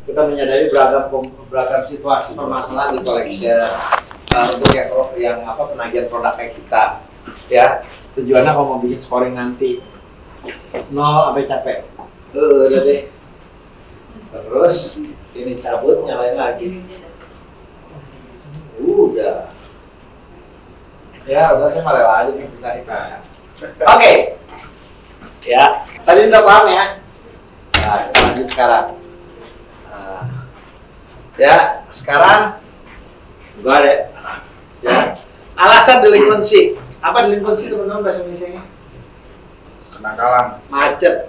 Kita menyadari beragam situasi permasalahan di collection untuk yang penagihan produk kayak kita, ya. Tujuannya kalau mau bikin scoring nanti 0 sampai capek. Udah deh. Terus ini cabut, nyalain lagi. Udah. Ya, udah saya malah aja nih bisa dipakai. Oke. Ya, tadi udah paham ya. Nah, kita lanjut sekarang. Ya, sekarang gua ada. Ya. Alasan delinquency. Apa delinquency teman-teman bahasa Indonesia-nya? Kenakalan. Macet.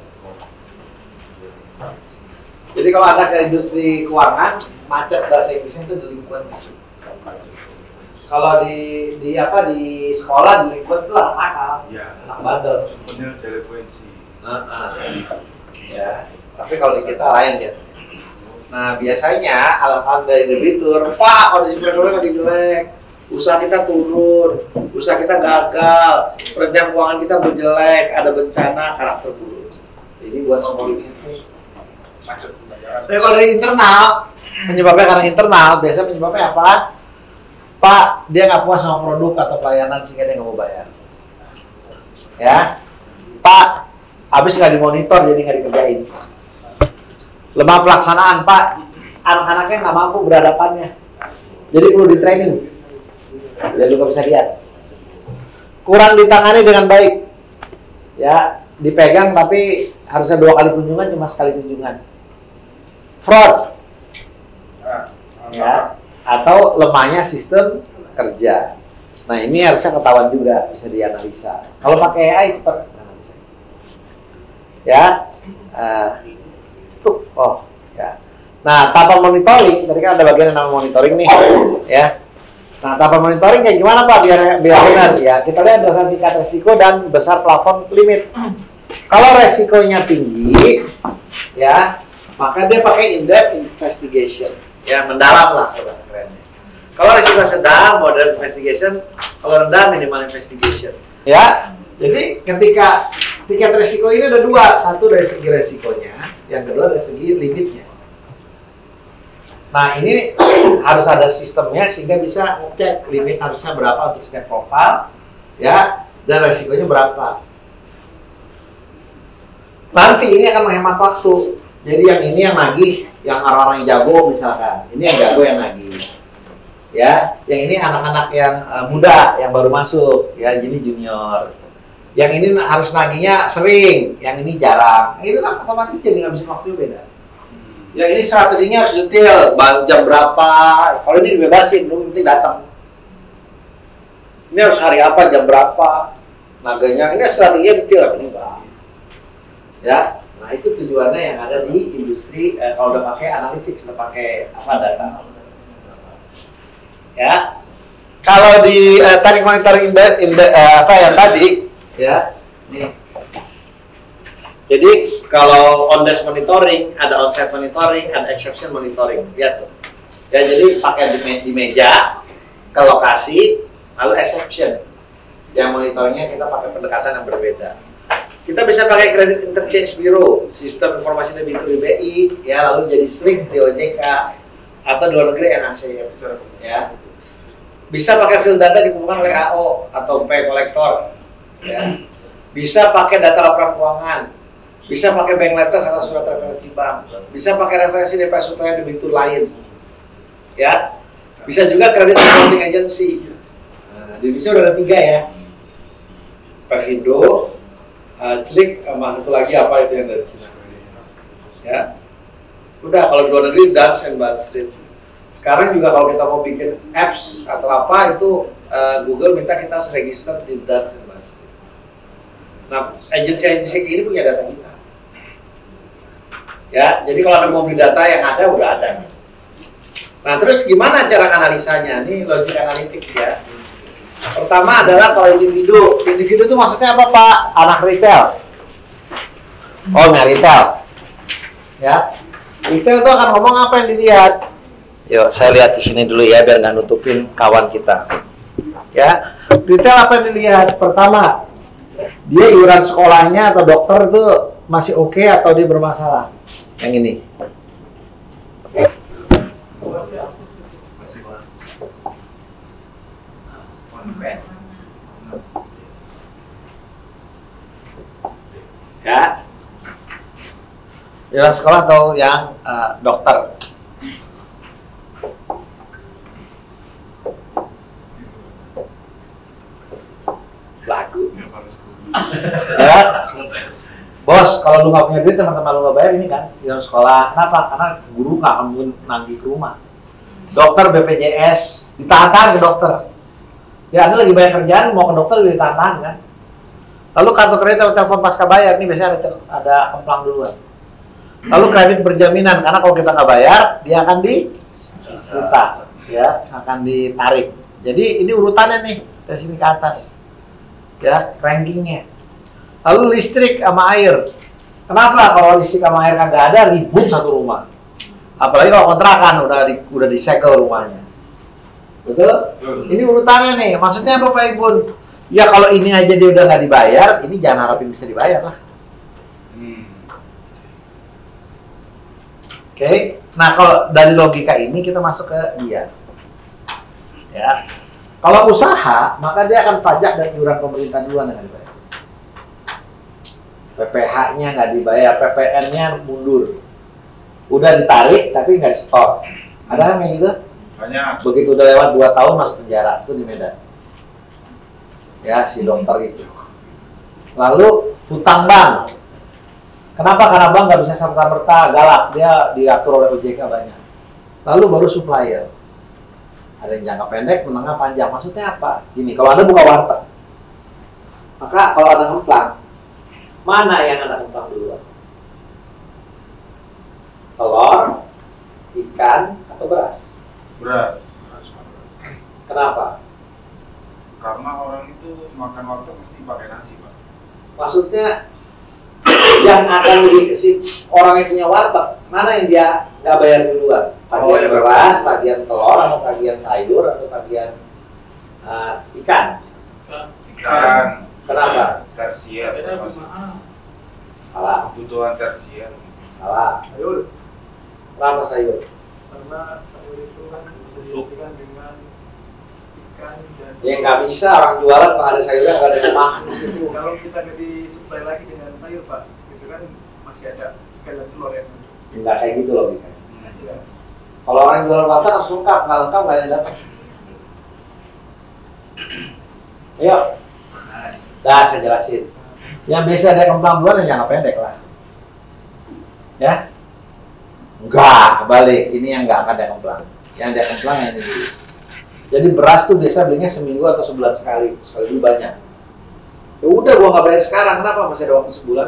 Jadi kalau ada ke industri keuangan, macet bahasa Inggrisnya itu delinquency. Kalau di sekolah delinquent itu anak nakal, anak bandel. Benar delinquency. Ya. Tapi kalau di kita lain ya. Nah biasanya alasan dari debitur, Pak kondisi perekonomian lagi jelek, usaha kita turun, usaha kita gagal, perencanaan keuangan kita berjelek, ada bencana, karakter buruk. Ini buat semua ini. Tapi kalau dari internal, penyebabnya karena internal, biasanya penyebabnya apa? Pak, dia nggak puas sama produk atau pelayanan sehingga dia nggak mau bayar. Ya, Pak, habis nggak dimonitor jadi nggak dikerjain. Lemah pelaksanaan, Pak, anak-anaknya nggak mampu berhadapannya, jadi perlu di training. Jadi nggak bisa lihat. Kurang ditangani dengan baik, ya, dipegang tapi harusnya 2 kali kunjungan cuma sekali kunjungan. Fraud, ya, atau lemahnya sistem kerja. Nah ini harusnya ketahuan juga, bisa dianalisa. Kalau pakai AI cepat analisa. Ya, ya. Nah tanpa monitoring, tadi kan ada bagian yang namanya monitoring nih, ya. Nah tanpa monitoring kayak gimana Pak biar benar? Ya kita lihat berdasarkan tingkat resiko dan besar plafon limit. Kalau resikonya tinggi, ya, maka dia pakai in-depth investigation, ya mendalam lah bahasa kerennya. Kalau resiko sedang, moderate investigation. Kalau rendah, minimal investigation. Ya, jadi ketika tingkat resiko ini ada 2, satu dari segi resikonya, yang kedua dari segi limitnya. Nah ini harus ada sistemnya sehingga bisa ngecek limit harusnya berapa untuk setiap profil, ya, dan resikonya berapa. Nanti ini akan menghemat waktu. Jadi yang ini yang nagih, yang orang-orang yang jago misalkan, ini yang jago yang nagih, ya. Yang ini anak-anak yang muda yang baru masuk, ya, jadi junior. Yang ini harus nagihnya sering, yang ini jarang. Itu kan otomatis jadi ngabisin waktu beda. Yang ini strateginya harus detail, jam berapa. Kalau ini dibebasin, lu penting datang. Ini harus hari apa, jam berapa, naganya. Ini strateginya detail, ini enggak. Ya. Nah itu tujuannya yang ada di industri kalau udah pakai analytics, udah pakai data. Ya, kalau di tarik monitoring yang tadi, ya, nih. Jadi kalau on-desk monitoring, ada on-site monitoring, ada exception monitoring, lihat tuh. Ya jadi pakai di meja, ke lokasi, lalu exception. Yang monitoringnya kita pakai pendekatan yang berbeda. Kita bisa pakai Credit Interchange Bureau, sistem informasi debitur BI, ya, lalu jadi SLIC di OJK atau di luar negeri NACM, ya. Bisa pakai field data dikumpulkan oleh AO atau pay collector, ya. Bisa pakai data laporan keuangan, bisa pakai bank letters atau surat referensi bank, bisa pakai referensi dari supplier debitur lain, ya. Bisa juga Credit Reporting Agency. Nah, di Indonesia udah ada 3 ya, Pevindo, Klik, sama satu lagi apa itu yang dari Cina, ya. Udah kalau di luar negeri Dun & Bradstreet. Sekarang juga kalau kita mau bikin apps atau apa itu Google minta kita harus register di Dun & Bradstreet. Nah agensi-agensi ini punya data kita, ya. Jadi kalau Anda mau beli data yang ada udah ada. Nah terus gimana cara analisanya? Ini logic analytics, ya. Pertama adalah kalau individu itu maksudnya apa Pak? Anak retail. Oh nggak retail, ya. Retail itu akan ngomong apa yang dilihat. Yuk saya lihat di sini dulu ya biar nggak nutupin kawan kita. Ya, retail apa yang dilihat? Pertama, dia iuran sekolahnya atau dokter itu masih oke atau dia bermasalah. Yang ini. Ya. Yang sekolah atau yang dokter? Lagu. Ya. Bos, kalau lu nggak punya duit, teman-teman lu nggak bayar ini kan, yang sekolah. Kenapa? Karena guru nggak akan nagih ke rumah. Dokter BPJS ditahan ke dokter. Ya, Anda lagi banyak kerjaan, mau ke dokter ditahan kan. Lalu kartu kredit atau telepon pasca bayar, ini biasanya ada kemplang duluan. Lalu kredit berjaminan, karena kalau kita nggak bayar, dia akan disita, ya, akan ditarik. Jadi ini urutannya nih dari sini ke atas, ya, rankingnya. Lalu listrik sama air. Kenapa? Kalau listrik sama air kagak ada, ribut satu rumah. Apalagi kalau kontrakan udah disegel rumahnya. Betul? Ini urutannya nih. Maksudnya apa Pak Ibun? Ya kalau ini aja dia udah nggak dibayar, ini jangan harapin bisa dibayar lah. Oke. Nah kalau dari logika ini kita masuk ke dia. Ya. Kalau usaha, maka dia akan pajak dan iuran pemerintah duluan yang dibayar. PPh-nya nggak dibayar, PPN-nya mundur. Udah ditarik tapi nggak di-store. Ada yang gitu? Banyak. Begitu udah lewat 2 tahun masuk penjara, itu di Medan. Ya, si dokter itu. Lalu hutang bank. Kenapa? Karena bank nggak bisa serta-merta galak, dia diatur oleh OJK banyak. Lalu baru supplier. Ada yang jangka pendek, menengah, panjang. Maksudnya apa? Gini, kalau Anda buka warteg, maka kalau ada ngemplang, mana yang Anda ngemplang duluan? Telur, ikan, atau beras? Beras. Kenapa? Karena orang itu makan warteg mesti pakai nasi, Pak. Maksudnya yang akan si orang yang punya warteg, mana yang dia nggak bayar duluan? Tagihan beras, tagihan telur, atau tagihan sayur, atau tagihan ikan? Ikan. Kenapa? Tersier. Salah. Kebutuhan tersier. Salah. Sayur, Kenapa sayur? karena sayur itu kan bisa digantikan dengan ikan dan Ya nggak bisa orang jualan kalau ada sayurnya nggak ada yang makan di situ. kalau kita nggak disuplai lagi dengan sayur Pak, itu kan masih ada ikan dan telur yang muncul. Nggak kayak gitu logikanya. Ya. Kalau orang jualan warteg harus lengkap, nggak lengkap nggak ada yang dapat. Ayo, dah saya jelasin. Yang biasa ada kemplang duluan yang jangka pendek lah. Ya? Enggak, kebalik. Ini yang nggak akan ada kemplang. Yang ada kemplang yang ini dulu. Jadi beras tuh biasa belinya seminggu atau sebulan sekali dulu banyak. Ya udah, gua nggak bayar sekarang. Kenapa? Masih ada waktu sebulan.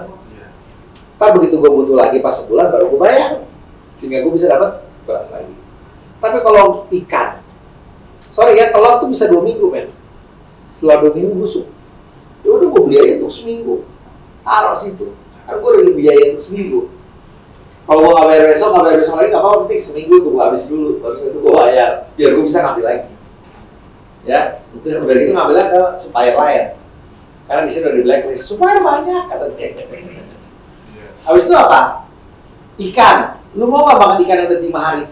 Ntar begitu gua butuh lagi pas sebulan baru gua bayar. Sehingga gua bisa dapat beras lagi. Tapi kalau ikan, sorry ya, telur tuh bisa 2 minggu men. Setelah 2 minggu busuk. Ya udah gue beli aja untuk seminggu, taruh situ. Kan gue udah dibiayain untuk seminggu. Kalau gue nggak bayar besok lagi nggak apa-apa, penting seminggu tuh gue habis dulu, baru itu gue bayar, biar gue bisa ngambil lagi. Ya, udah gitu ngambilnya ke supplier lain. Karena di sini udah di blacklist, supplier banyak kata dia. Habis itu apa? Ikan. Lu mau nggak makan ikan yang udah 5 hari?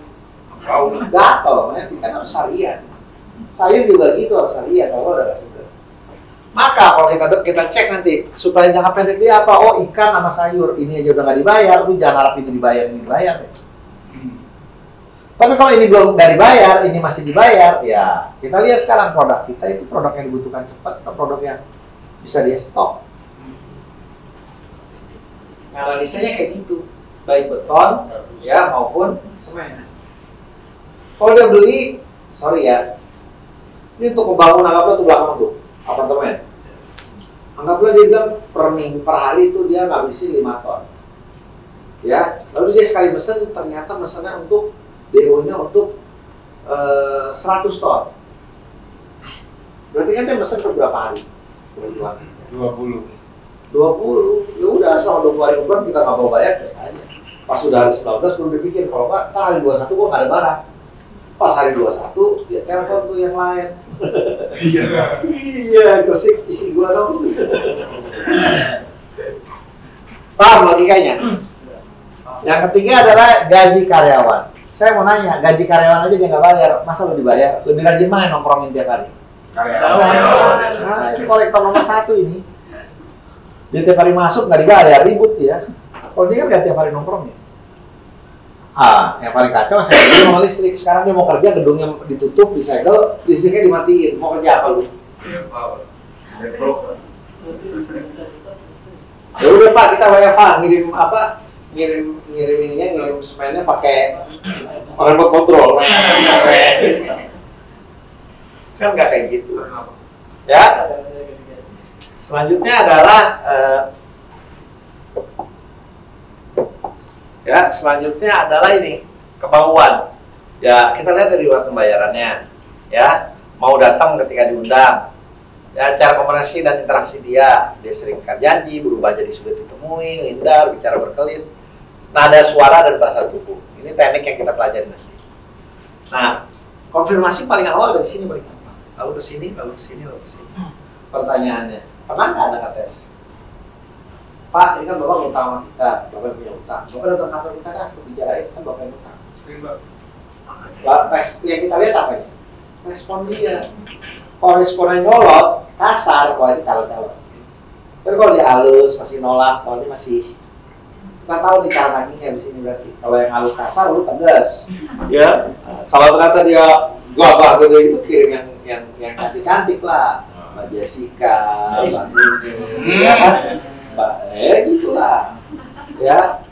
Gatel, men. Ikan harus harian. Sayur juga gitu harus harian, kalau udah gak segar. Maka kalau kita cek nanti supaya jangka pendek dia apa? Oh, ikan sama sayur ini aja udah nggak dibayar, lu jangan harap ini dibayar ya. Tapi kalau ini belum nggak dibayar, ini masih dibayar, ya kita lihat sekarang produk kita itu produk yang dibutuhkan cepat atau produk yang bisa dia stok. Analisanya kayak gitu, baik beton ya maupun semen. Kalau dia beli, sorry ya, ini untuk membangun anggaplah tuh belakang tuh apartemen. Anggaplah dia bilang per hari itu dia ngabisin 5 ton. Ya, lalu dia sekali mesen ternyata mesennya untuk DO-nya untuk 100 ton. Berarti kan dia mesen per berapa hari? 20. Ya udah selama 20 hari kemudian kita nggak mau bayar kayak aja. Pas sudah hari 19 belum dipikir kalau nggak, ntar hari 21 gua nggak ada barang. Pas hari 21 dia telepon tuh yang lain. Iya, kesik isi gua dong. Paham logikanya? Yang ketiga adalah gaji karyawan. Saya mau nanya, gaji karyawan aja dia nggak bayar, masa lo dibayar? Lebih rajin mana yang nongkrongin tiap hari? Karyawan. Nah, ini kolektor nomor 1 ini. Dia tiap hari masuk nggak dibayar, ribut ya. Kalau dia kan nggak tiap hari nongkrongnya. Yang paling kacau saya dulu sama listrik. Sekarang dia mau kerja, gedungnya ditutup, disegel, listriknya dimatiin. Mau kerja apa lu? Ya udah Pak, kita WFH, ngirim apa? Ngirim ininya, ngirim semennya pakai remote control. Kan nggak kayak gitu. Ya. Selanjutnya adalah ini kemauan. Ya, kita lihat dari waktu pembayarannya. Ya, mau datang ketika diundang. Ya, cara komunikasi dan interaksi dia sering ingkar janji, berubah jadi sulit ditemui, hindar, bicara berkelit, nada suara dan bahasa tubuh. Ini teknik yang kita pelajari nanti. Nah, konfirmasi paling awal dari sini paling gampang. Lalu ke sini, lalu ke sini, lalu ke sini. Pertanyaannya, pernah nggak ada tes? Pak, ini kan Bapak ngutang sama kita, Bapak punya utang. Bapak datang kantor kita kan, bicarain kan Bapak yang utang. Yang kita lihat apa ya? Respon dia. Kalau responnya nyolot, kasar, kalau ini calon-calon. Tapi kalau dia halus, masih nolak, kalau ini masih kita tahu nih cara nagihnya di sini berarti. Kalau yang halus kasar, lu tegas. Ya. Kalau ternyata dia gagah gede itu kirim yang cantik-cantik lah. Mbak Jessica, Mbak Nuni, ya kan? Gitulah. Ya.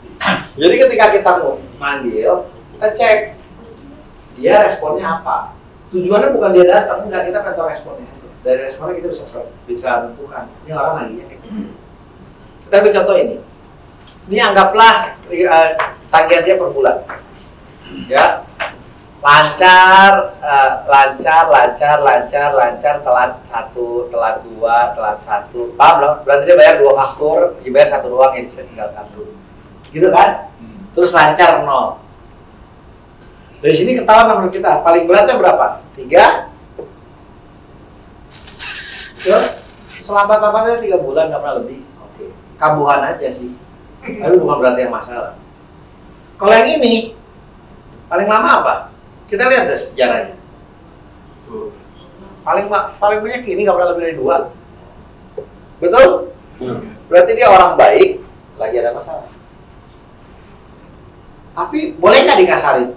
Jadi ketika kita mau manggil, kita cek dia responnya apa. Tujuannya bukan dia datang, enggak, kita pengen tahu responnya. Dari responnya kita bisa tentukan ini orang naginya kayak gitu. Kita ambil contoh ini. Ini anggaplah tagihan dia per bulan. Ya. Lancar, telat 1, telat 2, telat 1. Paham loh? Berarti dia bayar 2 faktur, dia bayar 1 doang, yang tinggal 1. Gitu kan? Terus lancar 0. Dari sini ketahuan menurut kita, paling beratnya berapa? 3. Selambat-lambatnya 3 bulan, nggak pernah lebih. Oke. Kambuhan aja sih. Tapi bukan berarti yang masalah. Kalau yang ini, paling lama apa? Kita lihat deh sejarahnya. Paling banyak ini nggak pernah lebih dari 2. Betul? Berarti dia orang baik, lagi ada masalah. Tapi boleh nggak dikasarin?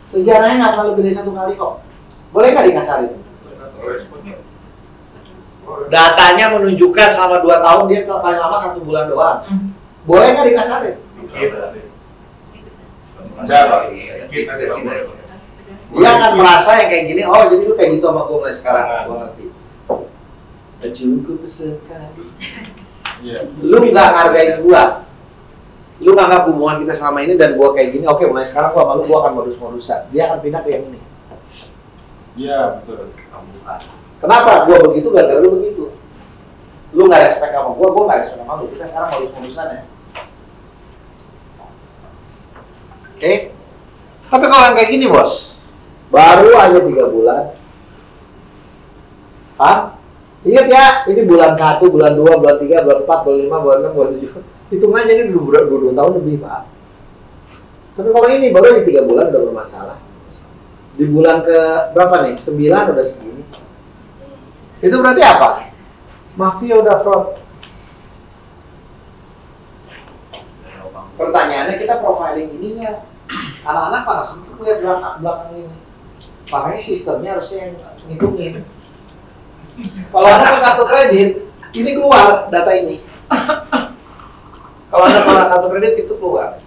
Sejarahnya nggak pernah lebih dari 1 kali kok. Boleh nggak dikasarin? Datanya menunjukkan selama 2 tahun dia paling lama 1 bulan doang. Boleh nggak dikasarin? Dia akan merasa yang kayak gini, oh jadi lu kayak gitu sama gue mulai sekarang, gue ngerti. Ciumku sekali. Lu nggak hargain gue. Lu nganggap hubungan kita selama ini dan gua kayak gini, oke, mulai sekarang gua sama lu, gua akan modus-modusan. Dia akan pindah ke yang ini. Iya, betul. Kenapa gua begitu, gara-gara lu begitu. Lu nggak respect sama gua nggak respect sama lu. Kita sekarang modus-modusan ya. Oke? Tapi kalau yang kayak gini, bos, baru aja 3 bulan. Hah? Ingat ya, ini bulan 1, bulan 2, bulan 3, bulan 4, bulan 5, bulan 6, bulan 7. Hitung aja ini 2 tahun lebih, Pak. Tapi kalau ini baru aja 3 bulan udah bermasalah. Di bulan ke berapa nih? 9 udah segini. Itu berarti apa? Mafia udah fraud. Pertanyaannya kita profiling ininya. Anak-anak pada sempat lihat belakang ini. Makanya sistemnya harusnya yang ngitungin. Kalau ada ke kartu kredit, ini keluar data ini. Kalau ada kartu kredit itu keluar.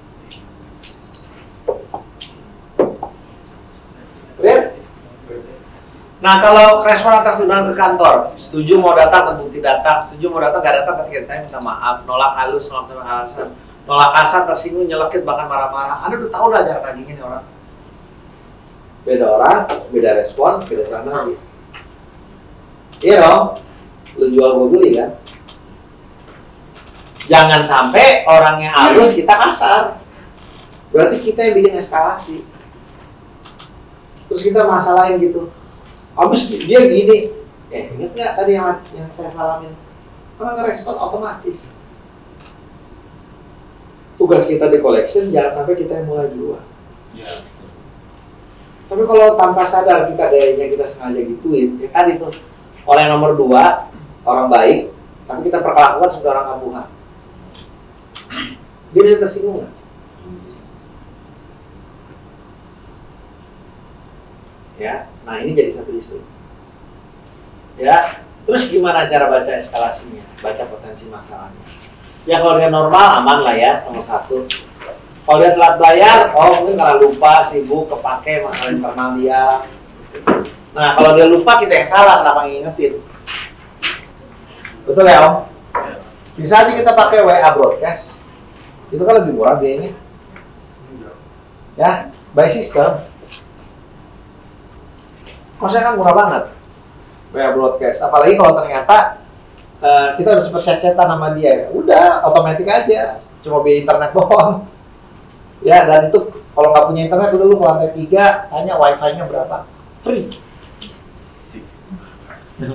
Lihat. Nah, kalau respon atas undangan ke kantor, setuju mau datang, terbukti datang, setuju mau datang, nggak datang, ketika ditanya minta maaf, nolak halus, nolak dengan alasan, nolak kasar, tersinggung, nyelekit, bahkan marah-marah. Anda udah tahu lah cara nagihnya nih orang. Beda orang, beda respon, beda cara nagih. Iya dong, lu jual gue beli kan. Jangan sampai orangnya halus kita kasar. Berarti kita yang bikin eskalasi. Terus kita masalahin gitu. Habis dia gini, ingat nggak tadi yang saya salamin? Karena ngerespon otomatis. tugas kita di collection jangan sampai kita yang mulai duluan. Iya. Tapi kalau tanpa sadar kita gayanya kita sengaja gituin, ya tadi tuh orang yang nomor 2, orang baik, tapi kita perlakukan seperti orang kambuhan. Dia bisa tersinggung nggak? Ya, nah ini jadi satu isu. Ya, terus gimana cara baca eskalasinya, baca potensi masalahnya? Ya kalau dia normal aman lah ya, nomor 1. Kalau dia telat bayar, oh mungkin karena lupa, sibuk, kepake masalah internal dia. Nah kalau dia lupa kita yang salah, kenapa ngingetin? Betul ya Om? Bisa aja kita pakai WA broadcast, itu kan lebih murah biayanya. Ya, by system. Kosnya kan murah banget WA broadcast, apalagi kalau ternyata kita udah sempet chat-chatan sama dia, udah otomatis aja, cuma biaya internet doang. Ya, dan itu kalau nggak punya internet udah lu ke lantai 3, tanya wifi-nya berapa, free.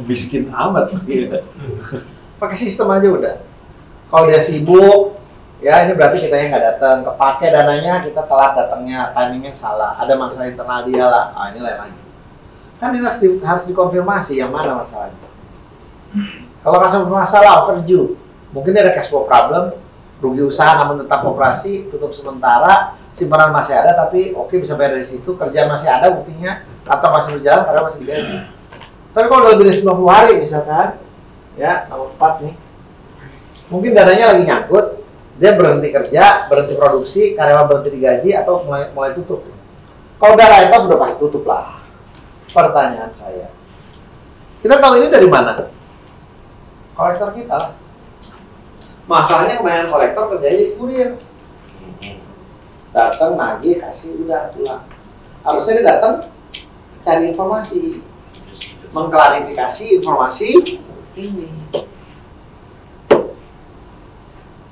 Miskin amat gitu. Pakai sistem aja udah. Kalau dia sibuk, ya ini berarti kita yang nggak datang, kepake dananya, kita telat datangnya, timingnya salah, ada masalah internal dia lah. Ah ini lain lagi. Kan ini harus dikonfirmasi yang mana masalahnya. Kalau kasus masalah overdue, mungkin ada cash flow problem, rugi usaha namun tetap operasi, tutup sementara, simpanan masih ada tapi oke bisa bayar dari situ, kerjaan masih ada buktinya, kantor masih berjalan karena masih digaji. Tapi kalau lebih dari 90 hari misalkan, ya nomor 4 nih, mungkin dananya lagi nyangkut, dia berhenti kerja, berhenti produksi, karyawan berhenti digaji atau mulai tutup. Kalau udah write off udah pasti tutup lah. Pertanyaan saya, kita tahu ini dari mana? Kolektor kita lah. Masalahnya kebanyakan kolektor kerjanya di kurir. Datang, nagih, kasih, udah pulang. Harusnya dia datang cari informasi, mengklarifikasi informasi ini,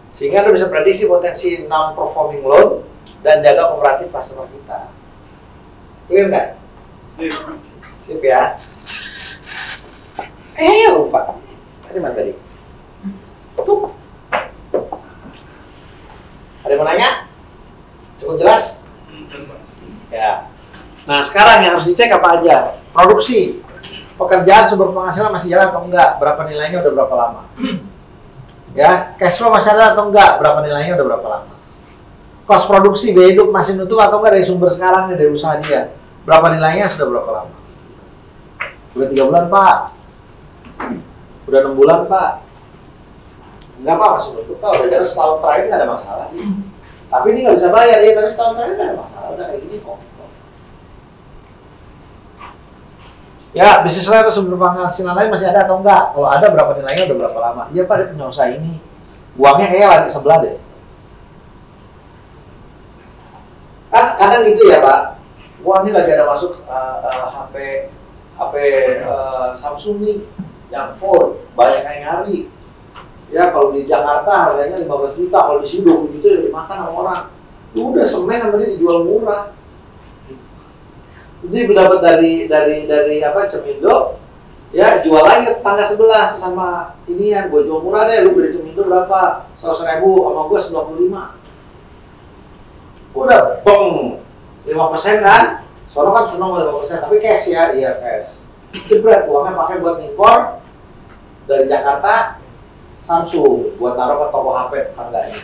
sehingga dia bisa prediksi potensi non-performing loan dan jaga kooperatif customer kita. Clear nggak? Sip ya. Lupa. Tadi mana tadi? Tuh. Ada yang mau nanya? Cukup jelas? Ya. Nah sekarang yang harus dicek apa aja? Produksi, pekerjaan sumber penghasilan masih jalan atau enggak? Berapa nilainya udah berapa lama? Ya, cash flow masih ada atau enggak? Berapa nilainya udah berapa lama? Cost produksi, biaya hidup masih nutup atau enggak dari sumber sekarang nih, dari usaha dia? Berapa nilainya sudah berapa lama? Udah 3 bulan Pak? Udah 6 bulan Pak? Enggak Pak, masih nutup Pak, udah jalan setahun terakhir nggak ada masalah. Tapi ini nggak bisa bayar ya, tapi setahun terakhir nggak ada masalah, udah kayak gini kok. Ya, bisnis lain atau sumber penghasilan lain masih ada atau enggak? Kalau ada, berapa nilainya udah berapa lama? Iya Pak, dia punya usaha ini. Uangnya kayaknya lagi sebelah deh. Kan kadang gitu ya Pak. Wah ini lagi ada masuk HP Samsung nih, yang Fold, banyak yang nyari. Ya kalau di Jakarta harganya 15 juta, kalau di sini 20 juta ya dimakan sama orang. Udah semen sama dia dijual murah. Jadi dapat dari apa Cemindo, ya jual lagi ke tetangga sebelah sama inian, gue jual murah deh, lu beli Cemindo berapa? 100.000, sama gue 95. Udah bong 5% kan? Soalnya kan seneng 5%, tapi cash ya, iya cash. Jebret uangnya pakai buat impor dari Jakarta Samsung, buat taruh ke toko HP tetangganya.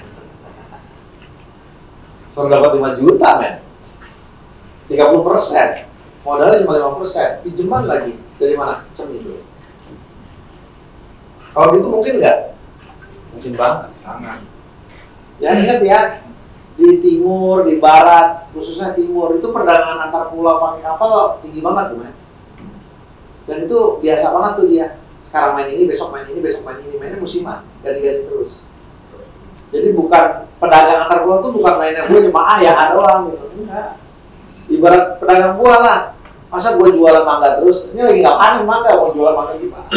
Soalnya dapat 5 juta men, 30%. Modalnya cuma 5%, pinjaman lagi dari mana? Cemindo. Kalau gitu mungkin nggak? Mungkin banget. Sangat. Ya ingat ya, di timur, di barat, khususnya timur itu perdagangan antar pulau pakai kapal tinggi banget tuh men. Dan itu biasa banget tuh dia. Sekarang main ini, besok main ini, besok main ini, mainnya musiman, ganti-ganti terus. Jadi bukan pedagang antar pulau tuh bukan mainnya gue cuma ya ada orang gitu, enggak. Ibarat pedagang buah lah, masa gue jualan mangga terus, ini lagi nggak panen mangga, mau jualan mangga gimana?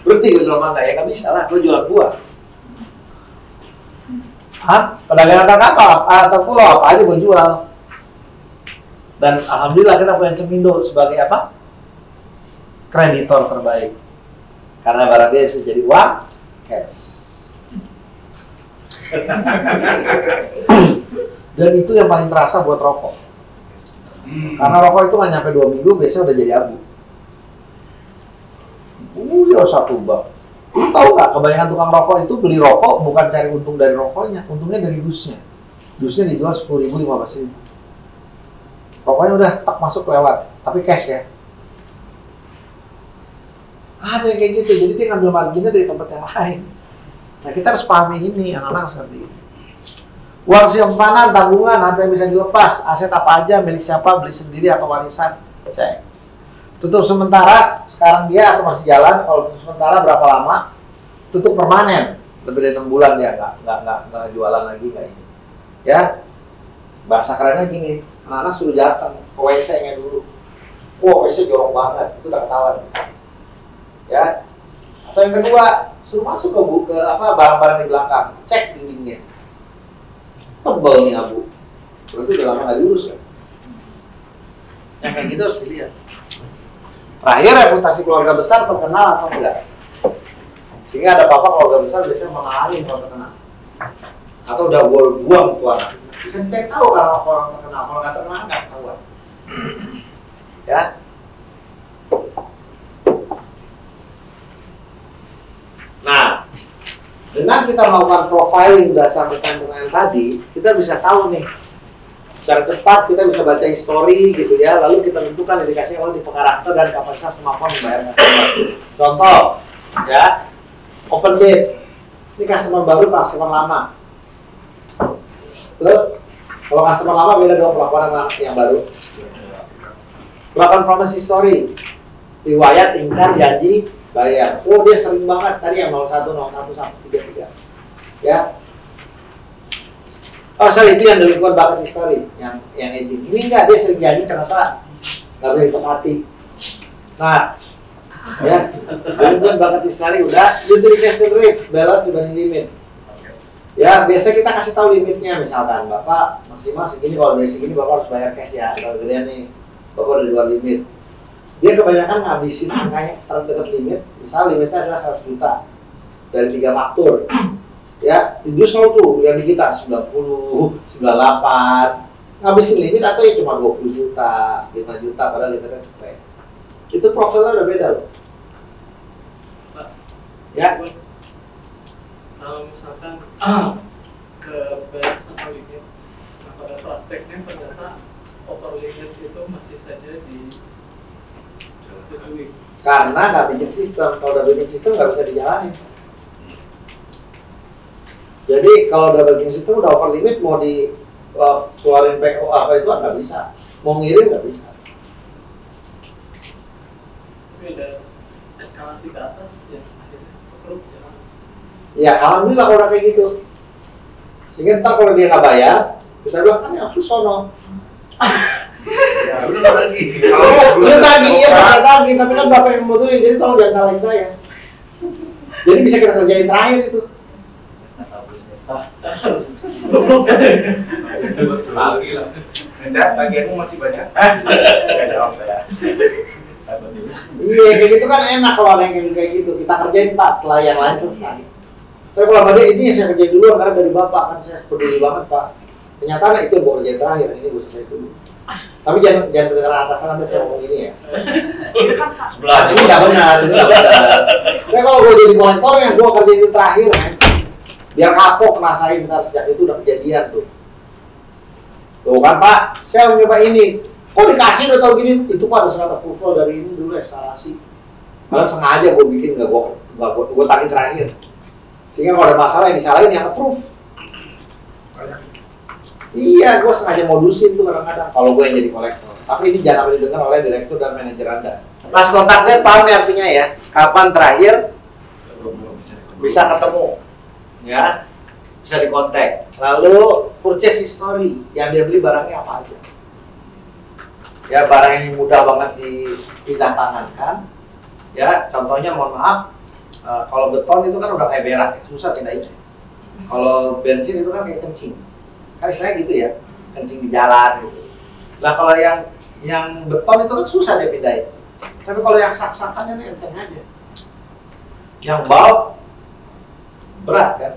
Berhenti gue jualan mangga, ya nggak bisa lah, gue jualan buah. Hah? Pedagang antar kapal, antar pulau apa aja gue jual. Dan alhamdulillah kita punya Cemindo sebagai apa? Kreditor terbaik. Karena barang dia bisa jadi uang, cash. Dan itu yang paling terasa buat rokok. Karena rokok itu nggak nyampe 2 minggu biasanya udah jadi abu. Ya 1 bak. Lu tahu nggak, kebanyakan tukang rokok itu beli rokok bukan cari untung dari rokoknya, untungnya dari dusnya. Dusnya dijual 10.000, 15.000. Rokoknya udah tak masuk lewat, tapi cash ya. Ada yang kayak gitu, jadi dia ngambil marginnya dari tempat yang lain. Nah kita harus pahami ini, anak-anak harus ngerti. Uang simpanan, tabungan, harta yang bisa dilepas, aset apa aja, milik siapa, beli sendiri atau warisan, cek. Tutup sementara, sekarang dia atau masih jalan, kalau tutup sementara berapa lama? Tutup permanen, lebih dari 6 bulan dia nggak jualan lagi, nggak ini. Ya, bahasa kerennya gini, anak-anak suruh datang ke WC-nya dulu. Wah, WC jorok banget, itu udah ketahuan. Ya, atau yang kedua, suruh masuk ke barang-barang di belakang, cek dindingnya. Tebel nih abu, berarti udah lama nggak diurus kan? Yang kayak gitu harus dilihat. Terakhir, reputasi keluarga besar terkenal atau enggak? Sehingga ada apa-apa keluarga besar biasanya mengalami kalau terkenal. Atau udah buang tuh anak. Bisa dicari tahu kalau orang terkenal, kalau nggak terkenal nggak ketahuan. Ya. Nah, dengan kita melakukan profiling berdasarkan pertanyaan tadi, kita bisa tahu nih, secara cepat kita bisa baca history gitu ya, lalu kita tentukan indikasi awal tipe karakter dan kapasitas kemampuan membayar customer. Contoh, ya, open date. Ini customer baru, customer lama. Terus, kalau customer lama beda dong pelakuan sama yang baru. Melakukan promise history, riwayat, ingkar, janji, bayar. Oh dia sering banget tadi yang 01, 01, 133. Ya. Oh sorry, itu yang delinquent bucket history, yang aging. Ini enggak, dia sering janji ternyata nggak boleh ditepati. Nah, ya, delinquent bucket history udah. Utilization rate, balance dibanding limit. Ya, biasa kita kasih tahu limitnya, misalkan Bapak maksimal segini, kalau dari segini Bapak harus bayar cash ya. Kalau gedean nih, Bapak udah di luar limit. Dia kebanyakan ngabisin angkanya terdekat limit, misal limitnya adalah 100 juta dari 3 faktur. Ya, justru tuh yang di kita 90, 98 ngabisin limit atau ya cuma 20 juta, 5 juta padahal limitnya cepet. Itu profilnya udah beda loh. Pak, ya. Kalau misalkan ke balance atau limit, nah pada prakteknya ternyata over limit itu masih saja disetujui. Karena nggak bikin sistem, kalau udah bikin sistem nggak bisa dijalanin. Jadi kalau udah bikin sistem udah over limit, mau di keluarin PO apa itu nggak bisa, mau ngirim nggak bisa. Tapi ada eskalasi ke atas yang akhirnya approve ya. Ya alhamdulillah kalau udah kayak gitu. Sehingga ntar kalau dia nggak bayar, kita bilang kan ya aku sono. Ya, lu lagi. Lu tagih, ya tagih, tapi kan bapak yang membutuhin, jadi tolong jangan salahin saya. Jadi bisa kita kerjain terakhir itu. Lagi lah. Enggak, tagihanmu masih banyak. Enggak jawab saya. Iya, kayak gitu kan enak kalau ada yang kayak gitu. Kita kerjain Pak, setelah yang lain selesai. Tapi kalau ada ini yang saya kerjain dulu karena dari bapak kan saya peduli banget Pak. Kenyataan itu yang kerjain terakhir, ini gue selesai dulu. Tapi jangan kedengaran atasan Anda saya ngomong ini ya. Sebelah ini nggak benar, ini nggak benar. Tapi kalau gue jadi kolektor yang gue kerjain itu terakhir, kan, biar kapok ngerasain ntar sejak itu udah kejadian tuh. Tuh kan Pak, saya mau nyoba ini. Kok dikasih udah tau gini? Itu Pak ada surat approval dari ini dulu eskalasi. Malah sengaja gue bikin nggak gue tagih terakhir. Sehingga kalau ada masalah yang disalahin yang approve. Iya, gue sengaja modusin tuh kadang-kadang kalau gue yang jadi kolektor. Tapi ini jangan sampai didengar oleh direktur dan manajer Anda. Mas kontaknya paham ya artinya ya? Kapan terakhir bisa ketemu? Ya, bisa dikontak. Lalu purchase history, yang dia beli barangnya apa aja? Ya, barang yang mudah banget dipindah tangankan. Ya, contohnya mohon maaf, kalau beton itu kan udah kayak berak, susah pindahin. Kalau bensin itu kan kayak kencing. Kan istilahnya gitu ya, kencing di jalan gitu. Nah kalau yang beton itu kan susah dia pindahin. Tapi kalau yang sak-sakan kan enteng aja. Yang bulk berat kan.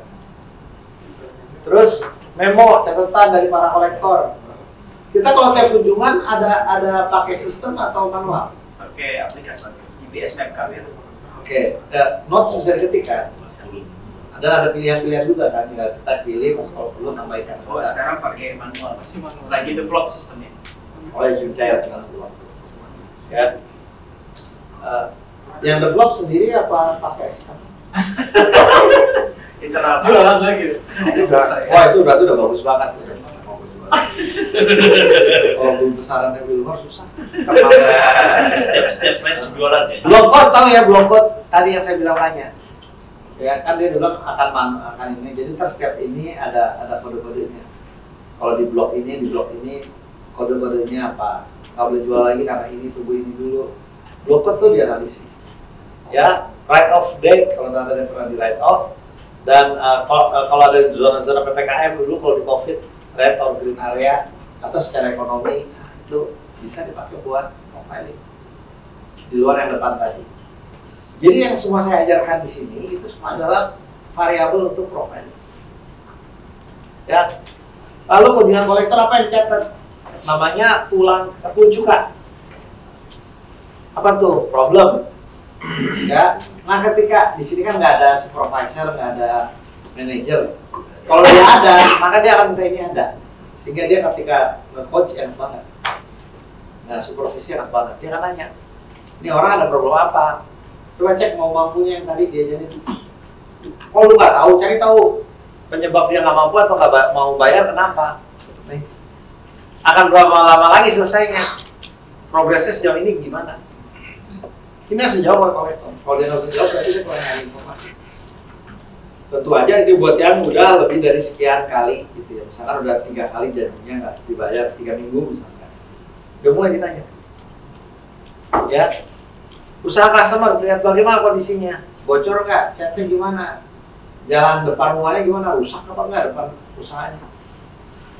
Terus memo, catatan dari para kolektor. Kita kalau tiap kunjungan ada pakai sistem atau manual? Oke, aplikasi GPS map kami. Oke, notes bisa diketik kan? Dan ada pilihan-pilihan juga kan, tinggal kita pilih, pas kalau perlu tambahkan. Oh, sekarang pakai manual. Masih manual. Lagi develop sistemnya. Oh ya, percaya tinggal waktu. Ya. Yang develop sendiri apa pakai eksternal? Internal. Jualan lagi. Wah itu berarti udah bagus banget. Kalau belum besarannya Wilmar susah. Step selain jualan ya. Block code tahu ya, block code tadi yang saya bilang tanya. Ya kan dia bilang akan ini. Jadi ntar setiap ini ada kode-kodenya. Kalau di blok ini kode-kodenya apa? Nggak boleh jual lagi karena ini, tunggu ini dulu. Block code tuh dianalisis. Ya, write off date kalau tadi pernah di write off. Dan kalau ada zona-zona PPKM dulu kalau di COVID, red or green area atau secara ekonomi itu bisa dipakai buat profiling di luar yang depan tadi. Jadi yang semua saya ajarkan di sini itu semua adalah variabel untuk profiling. Ya, lalu kunjungan kolektor apa yang dicatat? Namanya kuncukan. Apa tuh? Problem. Ya, nah ketika di sini kan nggak ada supervisor, nggak ada manager. Kalau dia ada, maka dia akan minta ini ada. Sehingga dia ketika nge-coach enak banget. Nah, supervisi enak banget. Dia akan nanya, ini orang ada problem apa? Coba cek mau mampunya yang tadi dia jadi. Kalau lu nggak tahu, cari tahu penyebab dia nggak mampu atau nggak mau bayar kenapa. Nih. Akan berapa lama lagi selesainya? Progresnya sejauh ini gimana? Ini harus dijawab oleh kolektor. Kalau dia nggak bisa jawab, berarti dia kurang nyari informasi. Tentu aja ini buat yang udah lebih dari sekian kali gitu ya. Misalkan udah 3 kali janjinya nggak dibayar 3 minggu misalkan. Udah mulai ditanya. Ya, usaha customer lihat bagaimana kondisinya, bocor nggak, chatnya gimana, jalan depan rumahnya gimana, rusak apa nggak depan usahanya.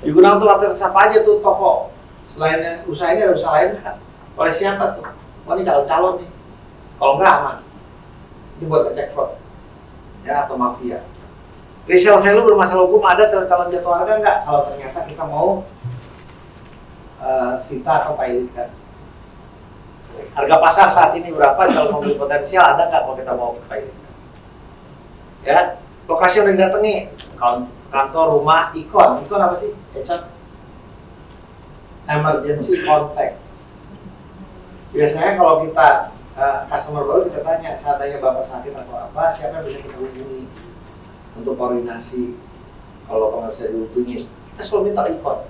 Digunakan untuk atas apa aja tuh toko. Selain usaha ini ada usaha lain nggak? Oleh siapa tuh? Oh ini calon-calon nih. Kalau nggak aman. Ini buat ngecek fraud. Ya atau mafia. Resale value bermasalah hukum ada calon jatuh harga nggak? Kalau ternyata kita mau sita atau pilotkan. Harga pasar saat ini berapa? Kalau mobil potensial ada nggak kalau kita mau pilotkan? Ya, lokasi yang udah didatangi, kantor, rumah, ikon apa sih? Econ. Emergency contact. Biasanya kalau kita customer baru kita tanya, seandainya bapak sakit atau apa, siapa yang bisa kita hubungi untuk koordinasi kalau nggak bisa dihubungi. Kita selalu minta ikon.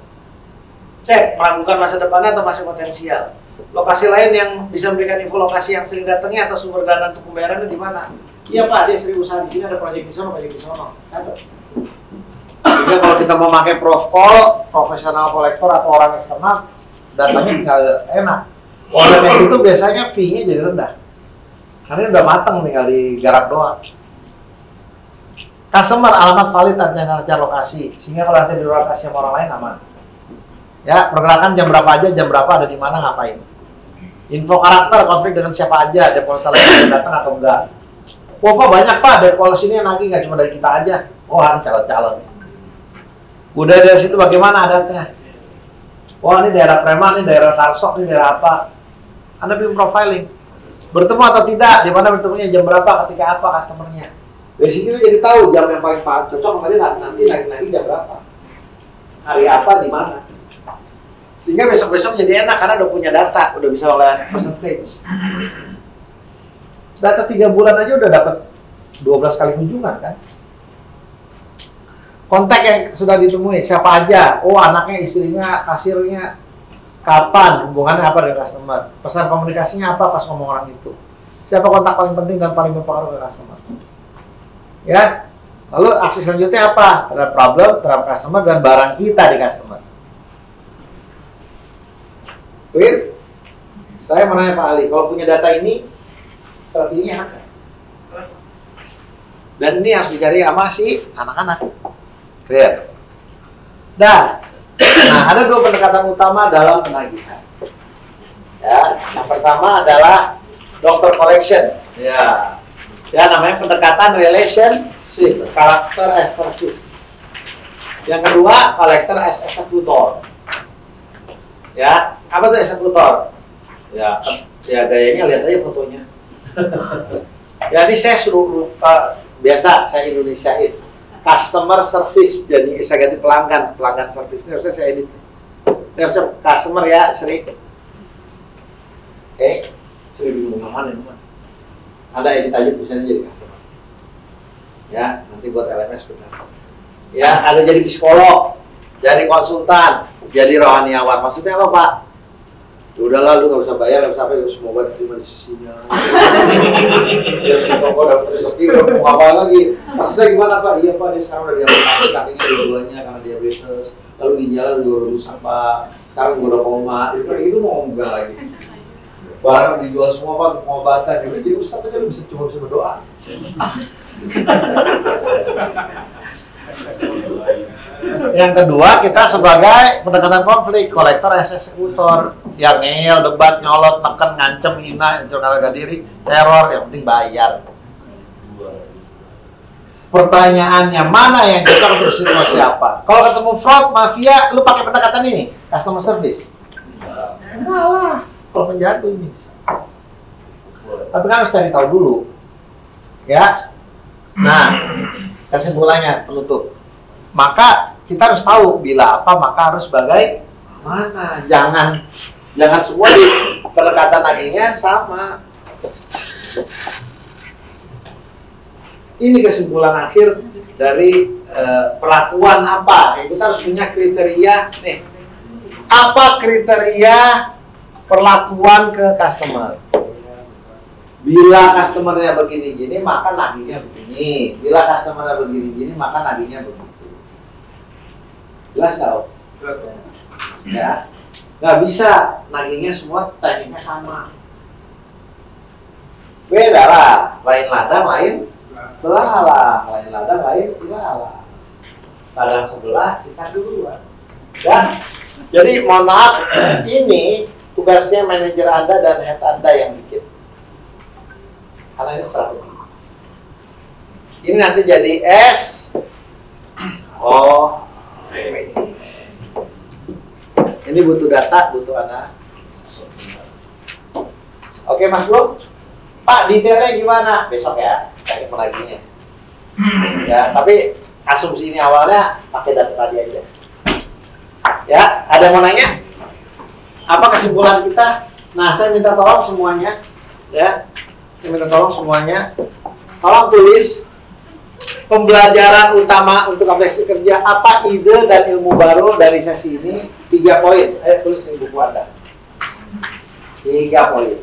Cek meragukan masa depannya atau masih potensial. Lokasi lain yang bisa memberikan info lokasi yang sering datangnya atau sumber dana untuk pembayarannya di mana? Iya Pak, dia sering usaha di sini, ada proyek di sono. Catat. Sehingga kalau kita mau pakai profesional kolektor atau orang eksternal, datanya tinggal enak. Kalau yang itu biasanya fee-nya jadi rendah. Karena ini udah matang tinggal digarap doang. Customer alamat valid artinya cari lokasi, sehingga kalau nanti di lokasi sama orang lain aman. Ya, pergerakan jam berapa aja, jam berapa ada di mana ngapain. Info karakter, konflik dengan siapa aja, depositor yang datang atau enggak. Wah Pak banyak Pak, deposit ini yang nagih nggak cuma dari kita aja. Oh harus calon-calon. Udah dari situ bagaimana adatnya? Wah ini daerah Preman, ini daerah Tarsok, ini daerah apa? Anda bikin profiling. Bertemu atau tidak, di mana bertemunya, jam berapa, ketika apa customernya. Dari situ jadi tahu jam yang paling cocok kemarin nanti lagi jam berapa. Hari apa, di mana. Sehingga besok-besok jadi enak karena udah punya data, udah bisa oleh percentage. Data 3 bulan aja udah dapat 12 kali kunjungan kan. Kontak yang sudah ditemui, siapa aja, oh anaknya, istrinya, kasirnya, kapan, hubungannya apa dengan customer, pesan komunikasinya apa pas ngomong orang itu, siapa kontak paling penting dan paling berpengaruh ke customer. Ya, lalu aksi selanjutnya apa? Terhadap problem, terhadap customer, dan barang kita di customer. Clear? Saya mau nanya Pak Ali, kalau punya data ini, strateginya apa? Dan ini harus dicari sama si anak-anak. Clear? Nah, ada 2 pendekatan utama dalam penagihan. Ya, yang pertama adalah doctor collection. Ya namanya pendekatan relationship, character as service. Yang kedua, kolektor as eksekutor. Ya, apa tuh eksekutor? Ya, gayanya lihat aja fotonya. Jadi saya suruh biasa saya Indonesiain customer service, jadi saya ganti pelanggan service ini harusnya saya edit. Ini harusnya customer ya, sering. Sering bingung mana ini? Anda edit aja tulisannya jadi customer. Ya, nanti buat LMS benar. Ya, ada jadi psikolog, jadi konsultan, jadi rohaniawan. Maksudnya apa, Pak? Ya udahlah, lu nggak usah bayar, nggak usah apa, ya semoga diterima di sisinya. Ya semoga dapat rezeki, udah mau apa lagi? Maksudnya gimana, Pak? Iya, Pak, dia sekarang udah diamputasi kakinya dua-duanya karena diabetes, lalu ginjal udah rusak, Pak. Sekarang udah koma, kayak gitu mau enggak lagi? Barang dijual semua, Pak, pengobatan. Jadi Ustaz aja lu cuma bisa berdoa. Yang kedua, kita sebagai pendekatan konflik, kolektor as eksekutor, yang ngeyel, debat, nyolot, neken, ngancem, hina, hancur harga diri, teror, yang penting bayar. Pertanyaannya, mana yang cocok untuk situasi apa? Kalau ketemu fraud, mafia, lu pakai pendekatan ini, customer service? Enggak lah, kalau penjahat tuh ini bisa. Tapi kan harus cari tahu dulu, ya. Nah, kesimpulannya penutup. Maka kita harus tahu bila apa maka harus bagaimana. Jangan semua di pendekatan akhirnya sama. Ini kesimpulan akhir dari perlakuan apa. Kita harus punya kriteria nih. Apa kriteria perlakuan ke customer? Bila customernya begini-gini, maka nagihnya begini. Bila customernya begini-gini, maka nagihnya begitu. Jelas tau? Ya, nggak bisa nagihnya semua tekniknya sama. Beda lah, lain ladang, lain belalang, lain ladang, lain belalang. Ladang sebelah, sikat duluan. Ya, jadi mohon maaf, ini tugasnya manajer Anda dan head Anda yang bikin. Karena ini strategi. Ini nanti jadi S. Oh, ini butuh data, butuh analisa. Oke, Mas Bro. Pak, detailnya gimana? Besok ya, cari pelaginya. Ya, tapi asumsi ini awalnya pakai data tadi aja. Ya, ada yang mau nanya? Apa kesimpulan kita? Nah, saya minta tolong semuanya, ya. Saya minta tolong semuanya, tolong tulis pembelajaran utama untuk aplikasi kerja, apa ide dan ilmu baru dari sesi ini, 3 poin. Ayo tulis di buku Anda. 3 poin.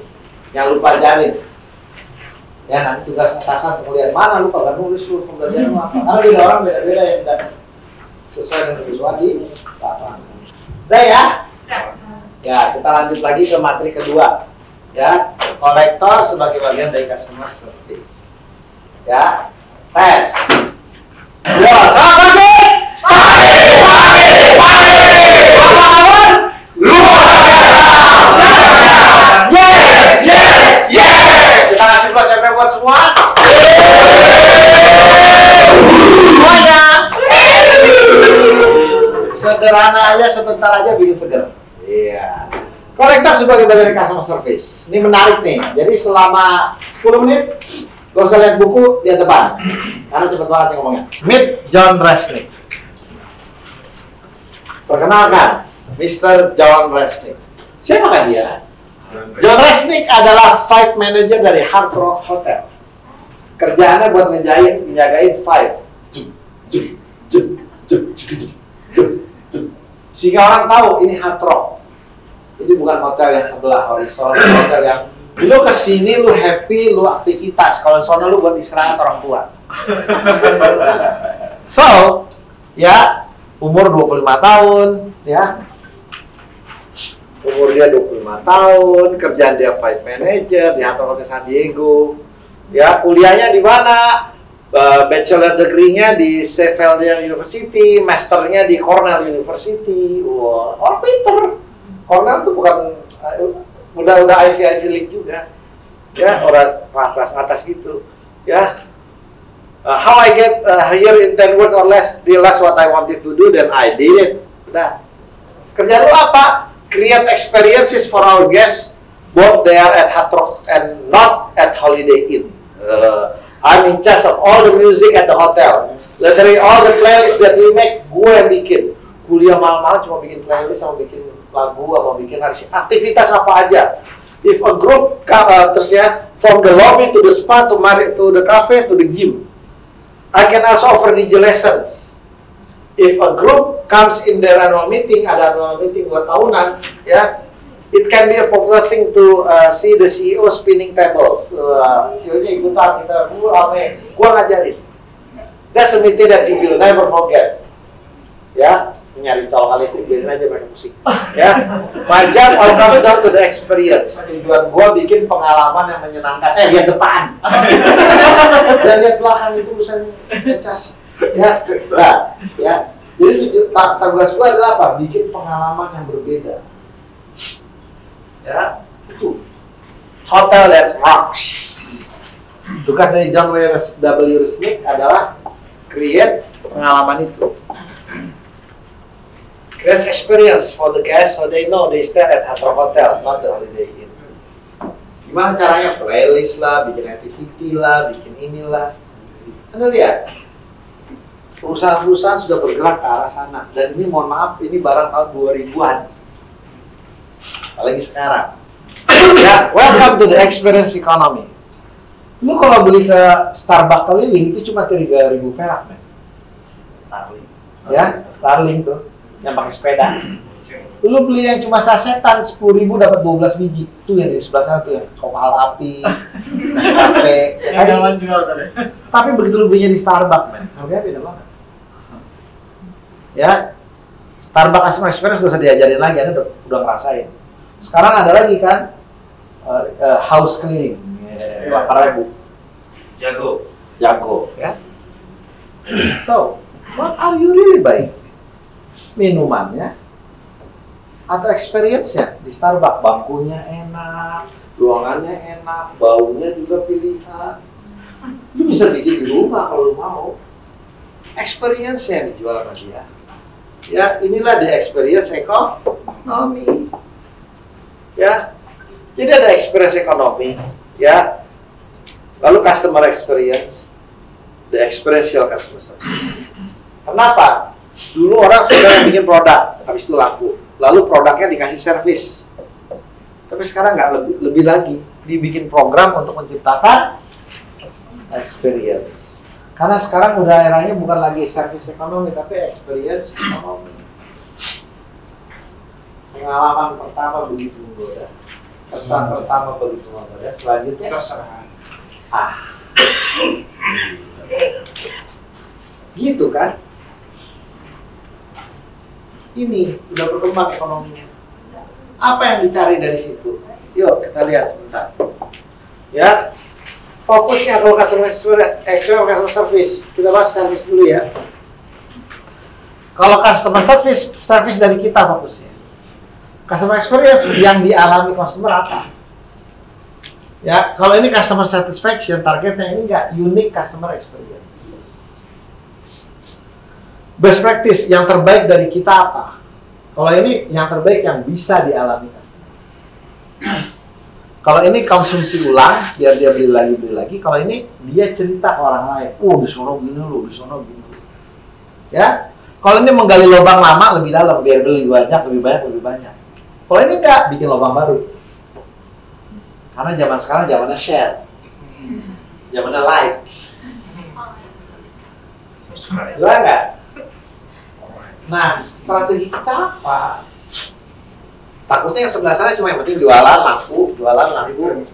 Yang lu pelajarin. Ya, nanti tugas atasan untuk lihat mana lu kagak nulis lu pembelajaran lu apa. Karena beda orang beda-beda yang tidak sesuai dengan kebutuhan di lapangan. Udah ya? Ya, kita lanjut lagi ke materi kedua. Ya, kolektor sebagai bagian dari customer service. Ya, tes. Ya, sama sih. Kawan-kawan, luar biasa. Yes. Kita kasih plus CP buat semua. Semuanya. Sederhana aja, sebentar aja bikin seger. Iya. Kolektor sebagai bagian customer service. Ini menarik nih. Jadi selama 10 menit gak usah lihat buku di depan. Karena cepet banget nih ngomongnya. Meet John Resnick. Perkenalkan, Mr. John Resnick. Siapakah dia? John Resnick adalah Five Manager dari Hard Rock Hotel. Kerjaannya buat ngejagain Five. Sehingga orang tahu ini Hard Rock. Ini bukan hotel yang sebelah horizon, hotel yang lu kesini lu happy, lu aktivitas. Kalau sono lu buat istirahat orang tua. So, ya umur 25 tahun, ya. Umur dia 25 tahun, kerjaan dia Five Manager di Hotel San Diego. Ya, kuliahnya di mana? Bachelor degree-nya di Sheffield University, masternya di Cornell University. Wah, orang pinter. Cornell tuh bukan udah Ivy League juga, ya orang kelas atas gitu, ya. How I get here in 10 words or less, realize what I wanted to do, then I did it. Udah. Kerjaan lu apa? Create experiences for our guests, both they are at Hard Rock and not at Holiday Inn. I'm in charge of all the music at the hotel. Literally all the playlists that we make, gue yang bikin. Kuliah malam-malam cuma bikin playlist sama bikin lagu sama bikin aktivitas apa aja. If a group terus ya, from the lobby to the spa to the cafe to the gym, I can also offer DJ lessons. If a group comes in their annual meeting, ada annual meeting 2 tahunan, ya, it can be a popular thing to see the CEO spinning tables. CEO-nya ikutan, kita rame, gua ngajarin. That's a meeting that you will never forget. Ya, nyari cowok listrik, biarin aja main musik. Ya, my job all comes down to the experience. Tujuan gua bikin pengalaman yang menyenangkan. Lihat depan. Dan lihat belakang itu urusan ngecas. Ya, nah, ya. Jadi tugas gua adalah apa? Bikin pengalaman yang berbeda. Ya, itu hotel that rocks. Tugas dari John W. Resnick adalah create pengalaman itu. Create experience for the guests so they know they stay at Hard Rock Hotel, not the Holiday Inn. Gimana caranya? Playlist lah, bikin activity lah, bikin inilah. Anda lihat, perusahaan-perusahaan sudah bergerak ke arah sana. Dan ini mohon maaf, ini barang tahun 2000-an. Apalagi sekarang. Ya, welcome to the experience economy. Lu kalau beli ke Starbucks keliling itu cuma 3.000 perak, men. Starling. Ya, Starling tuh yang pakai sepeda. Lu beli yang cuma sasetan 10.000 dapat 12 biji. Tuh yang di sebelah sana tuh yang kopal api, kafe. Tapi begitu lu belinya di Starbucks, men, harganya beda banget. Ya, Starbucks customer experience gak usah diajarin lagi, Anda udah ngerasain. Sekarang ada lagi kan house cleaning, 8.000. Jago, ya. So, what are you really buying? Minumannya atau experience-nya? Di Starbucks bangkunya enak, ruangannya enak, baunya juga pilihan. Lu bisa bikin di rumah kalau lu mau. Experience-nya yang dijual sama dia. Ya, inilah the experience economy. Ya, jadi ada experience ekonomi, ya. Lalu customer experience, the experiential customer service. Kenapa? Dulu orang sebenarnya bikin produk, habis itu laku. Lalu produknya dikasih service. Tapi sekarang nggak lebih lagi, dibikin program untuk menciptakan experience. Karena sekarang udah eranya bukan lagi service ekonomi, tapi experience ekonomi. Pengalaman pertama begitu menggoda, kesan pertama begitu menggoda, selanjutnya Terserah. Gitu kan? Ini udah berkembang ekonominya. Apa yang dicari dari situ? Yuk kita lihat sebentar. Ya, fokusnya kalau customer service, kita bahas service dulu ya. Kalau customer service dari kita fokusnya. Customer experience yang dialami customer apa? Ya, kalau ini customer satisfaction, targetnya ini enggak unique customer experience. Best practice yang terbaik dari kita apa? Kalau ini yang terbaik yang bisa dialami customer. Kalau ini konsumsi ulang, biar dia beli lagi. Kalau ini dia cerita ke orang lain. Di sono gini loh, di sono gini. Ya, kalau ini menggali lubang lama lebih dalam, biar beli lebih banyak. Kalau ini enggak, bikin lubang baru. Karena zaman sekarang zamannya share, zamannya like. Jelas nggak? Nah, strategi kita apa? Takutnya yang sebelah sana cuma yang penting jualan laku,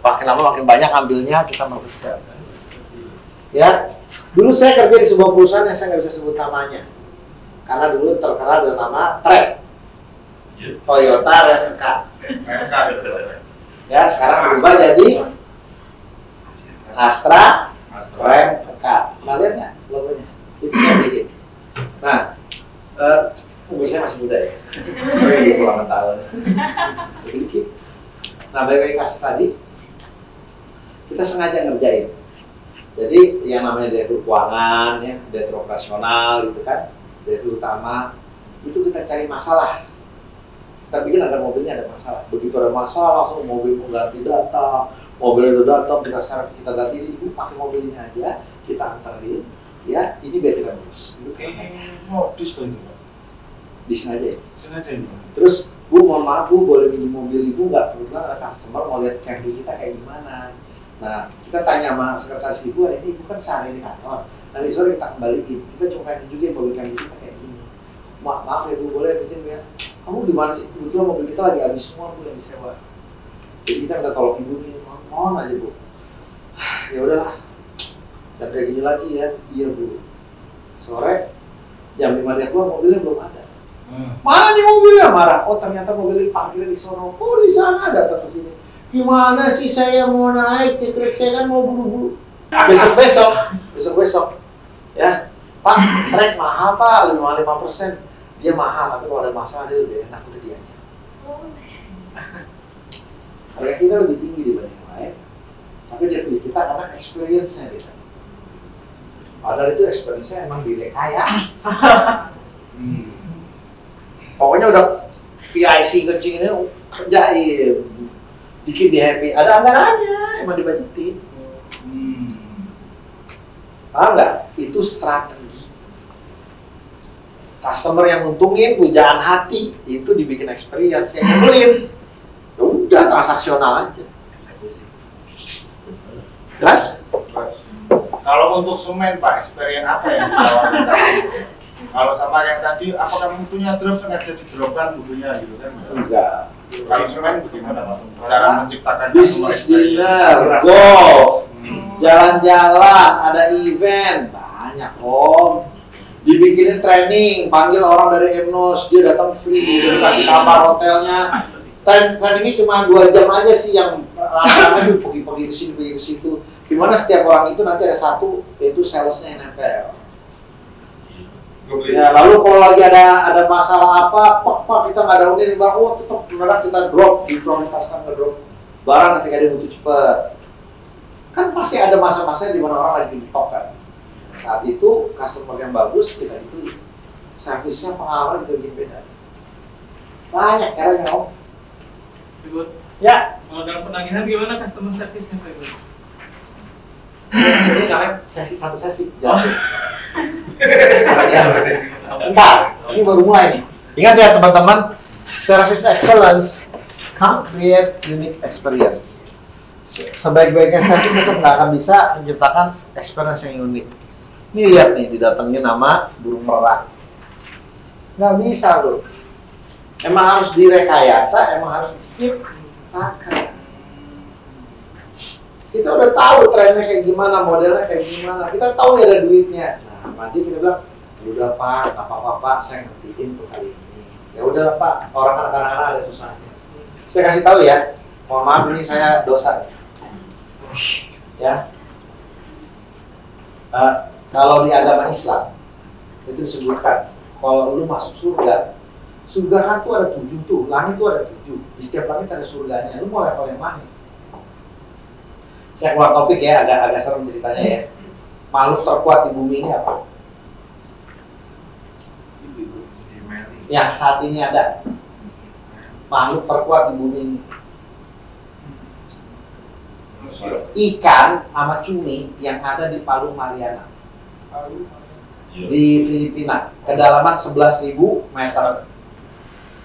makin lama makin banyak ambilnya, kita mau sales. Ya, dulu saya kerja di sebuah perusahaan yang saya nggak bisa sebut namanya, karena dulu terkenal dengan nama Trek, Toyota Renka. Ya, sekarang berubah jadi Astra Renka. Pernah lihat nggak logonya? Itu saya bikin. Nah, umur saya masih muda ya, 28 tahun. Dikit. Nah, balik lagi kasus tadi, kita sengaja ngerjain. Jadi yang namanya direktur keuangan, ya, direktur operasional gitu kan, direktur utama, itu kita cari masalah. Kita bikin agar mobilnya ada masalah. Begitu ada masalah langsung mobil mengganti data, mobil itu datang kita servis, kita ganti ini, ibu pakai mobil ini aja, kita anterin, ya ini biar kita urus. Modus tuh itu, Pak. Disengaja ya. Sengaja ini. Terus, Bu, mohon maaf Bu, boleh pinjam mobil Ibu nggak? Kebetulan ada customer mau lihat camping kita kayak gimana. Nah, kita tanya sama sekretaris Ibu, hari ini Ibu kan sehari di kantor. Nanti sore kita kembaliin. Kita cuma kayak juga mobil camping kita kayak gini. Maaf ya Bu, boleh pinjam ya? Kamu di mana sih? Kebetulan mobil kita lagi habis semua Bu yang disewa. Jadi kita minta tolong Ibu nih, mohon aja Bu. Ya udahlah. Dan kayak gini lagi ya. Iya Bu. Sore jam 5 dia keluar, mobilnya belum ada. Mana nih mobilnya? Marah. Oh ternyata mobilnya diparkir di sono. Oh di sana, datang ke sini. Gimana sih saya mau naik? Cekrek saya kan mau buru-buru. Besok. Ya, Pak, trek mahal Pak, 55%. Dia mahal, tapi kalau ada masalah dia lebih enak udah diajak. Harga kita lebih tinggi dibanding yang lain, tapi dia pilih kita karena experience-nya beda. Padahal itu experience-nya emang direkaya. Pokoknya udah PIC kencing ini kerjain, bikin dia happy. Ada anggarannya, emang dibajetin. Paham nggak? Itu strategi. Customer yang untungin, pujaan hati, itu dibikin experience. Yang nyebelin, ya udah transaksional aja. Eksekusi. Jelas? Kalau untuk semen Pak, experience apa yang ditawarkan? Kalau sama yang tadi, apakah mutunya drop sengaja di-dropkan bukunya gitu kan? Enggak. Kalau semen bagaimana langsung cara menciptakan Business dinner, golf, jalan-jalan, ada event, banyak om. Dibikinin training, panggil orang dari Emnos, dia datang free, dia dikasih kamar hotelnya. Training ini cuma 2 jam aja sih yang rame-rame pergi ke sini, pergi ke situ. Dimana setiap orang itu nanti ada satu, yaitu salesnya yang nempel. Ya, lalu kalau lagi ada masalah apa, pak kita nggak ada unit, bang, oh tetap beneran kita drop, diprioritaskan ke drop barang ketika dia butuh cepet. Kan pasti ada masa-masa di mana orang lagi di-top kan. Saat itu customer yang bagus kita itu servisnya, pengalaman itu bikin beda. Banyak caranya om. Ibu, Ya. kalau dalam penagihan gimana customer service-nya Pak Ibu? Ini namanya satu sesi. Jelasin. Bentar, ini baru mulai nih. Ingat ya teman-teman, service excellence can create unique experience. Sebaik-baiknya service tetap nggak akan bisa menciptakan experience yang unik. Ini lihat nih, didatengin nama burung merak. Nggak bisa loh. Emang harus direkayasa, emang harus diciptakan. Kita udah tahu trennya kayak gimana, modelnya kayak gimana. Kita tahu ya ada duitnya. Nah, nanti kita bilang, udah Pak, nggak apa-apa Pak, saya ngertiin tuh kali ini. Ya udah Pak, orang kadang-kadang ada susahnya. Saya kasih tahu ya, mohon maaf ini saya dosa. Ya, kalau di agama Islam itu disebutkan, kalau lu masuk surga, surga kan tuh ada 7 tuh, langit tuh ada 7. Di setiap langit ada surganya. Lu mau level yang mana? Saya keluar topik ya, agak serem ceritanya ya. Makhluk terkuat di bumi ini apa? Ya, saat ini ada makhluk terkuat di bumi ini. Ikan sama cumi yang ada di Palu Mariana di Filipina, kedalaman 11.000 meter.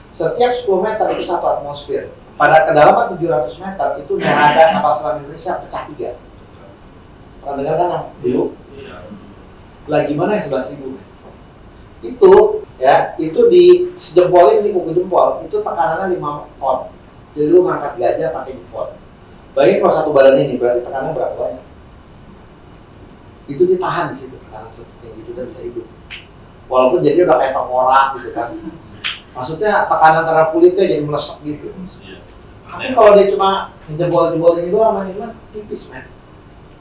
Setiap 10 meter itu 1 atmosfer. Pada kedalaman 700 meter itu nerada kapal selam Indonesia pecah 3. Pernah dengar kan dulu? Lah gimana yang 11.000? Itu ya, itu di sejempol ini, kuku jempol, itu tekanannya 5 ton. Jadi lu ngangkat gajah pakai jempol. Bayangin kalau satu badan ini berarti tekanannya berapa banyak? Itu ditahan di situ, tekanan seperti itu dan bisa hidup. Walaupun jadi udah kayak tengkorak gitu kan. Maksudnya tekanan terhadap kulitnya jadi melesek gitu. Tapi kalau dia cuma jebol-jebol ini doang, mah tipis men.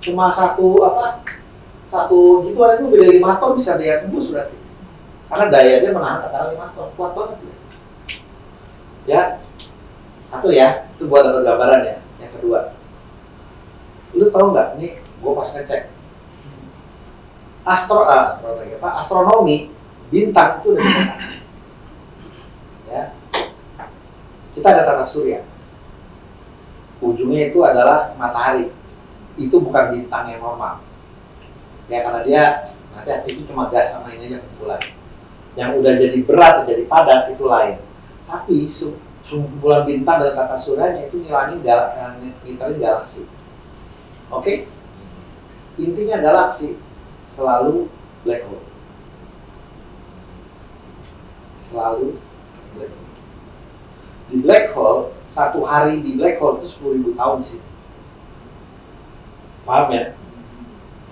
Cuma satu gitu aja itu beda 5 ton bisa dia tembus berarti. Karena daya dia menahan tekanan 5 ton, kuat banget ya. Ya, satu ya, itu buat dapat gambaran ya. Yang kedua, lu tahu nggak? Nih, gue pas ngecek astronomi bintang itu udah dipetakan. Ya. Kita ada tata surya. Ujungnya itu adalah matahari. Itu bukan bintang yang normal. Ya karena dia nanti itu cuma gas sama ini aja kumpulan. Yang udah jadi berat, jadi padat itu lain. Tapi kumpulan bintang dan tata suryanya itu ngilangin galaksi. Oke? Intinya galaksi selalu black hole. Selalu black hole. Di black hole, satu hari di black hole itu 10.000 tahun di sini. Paham ya?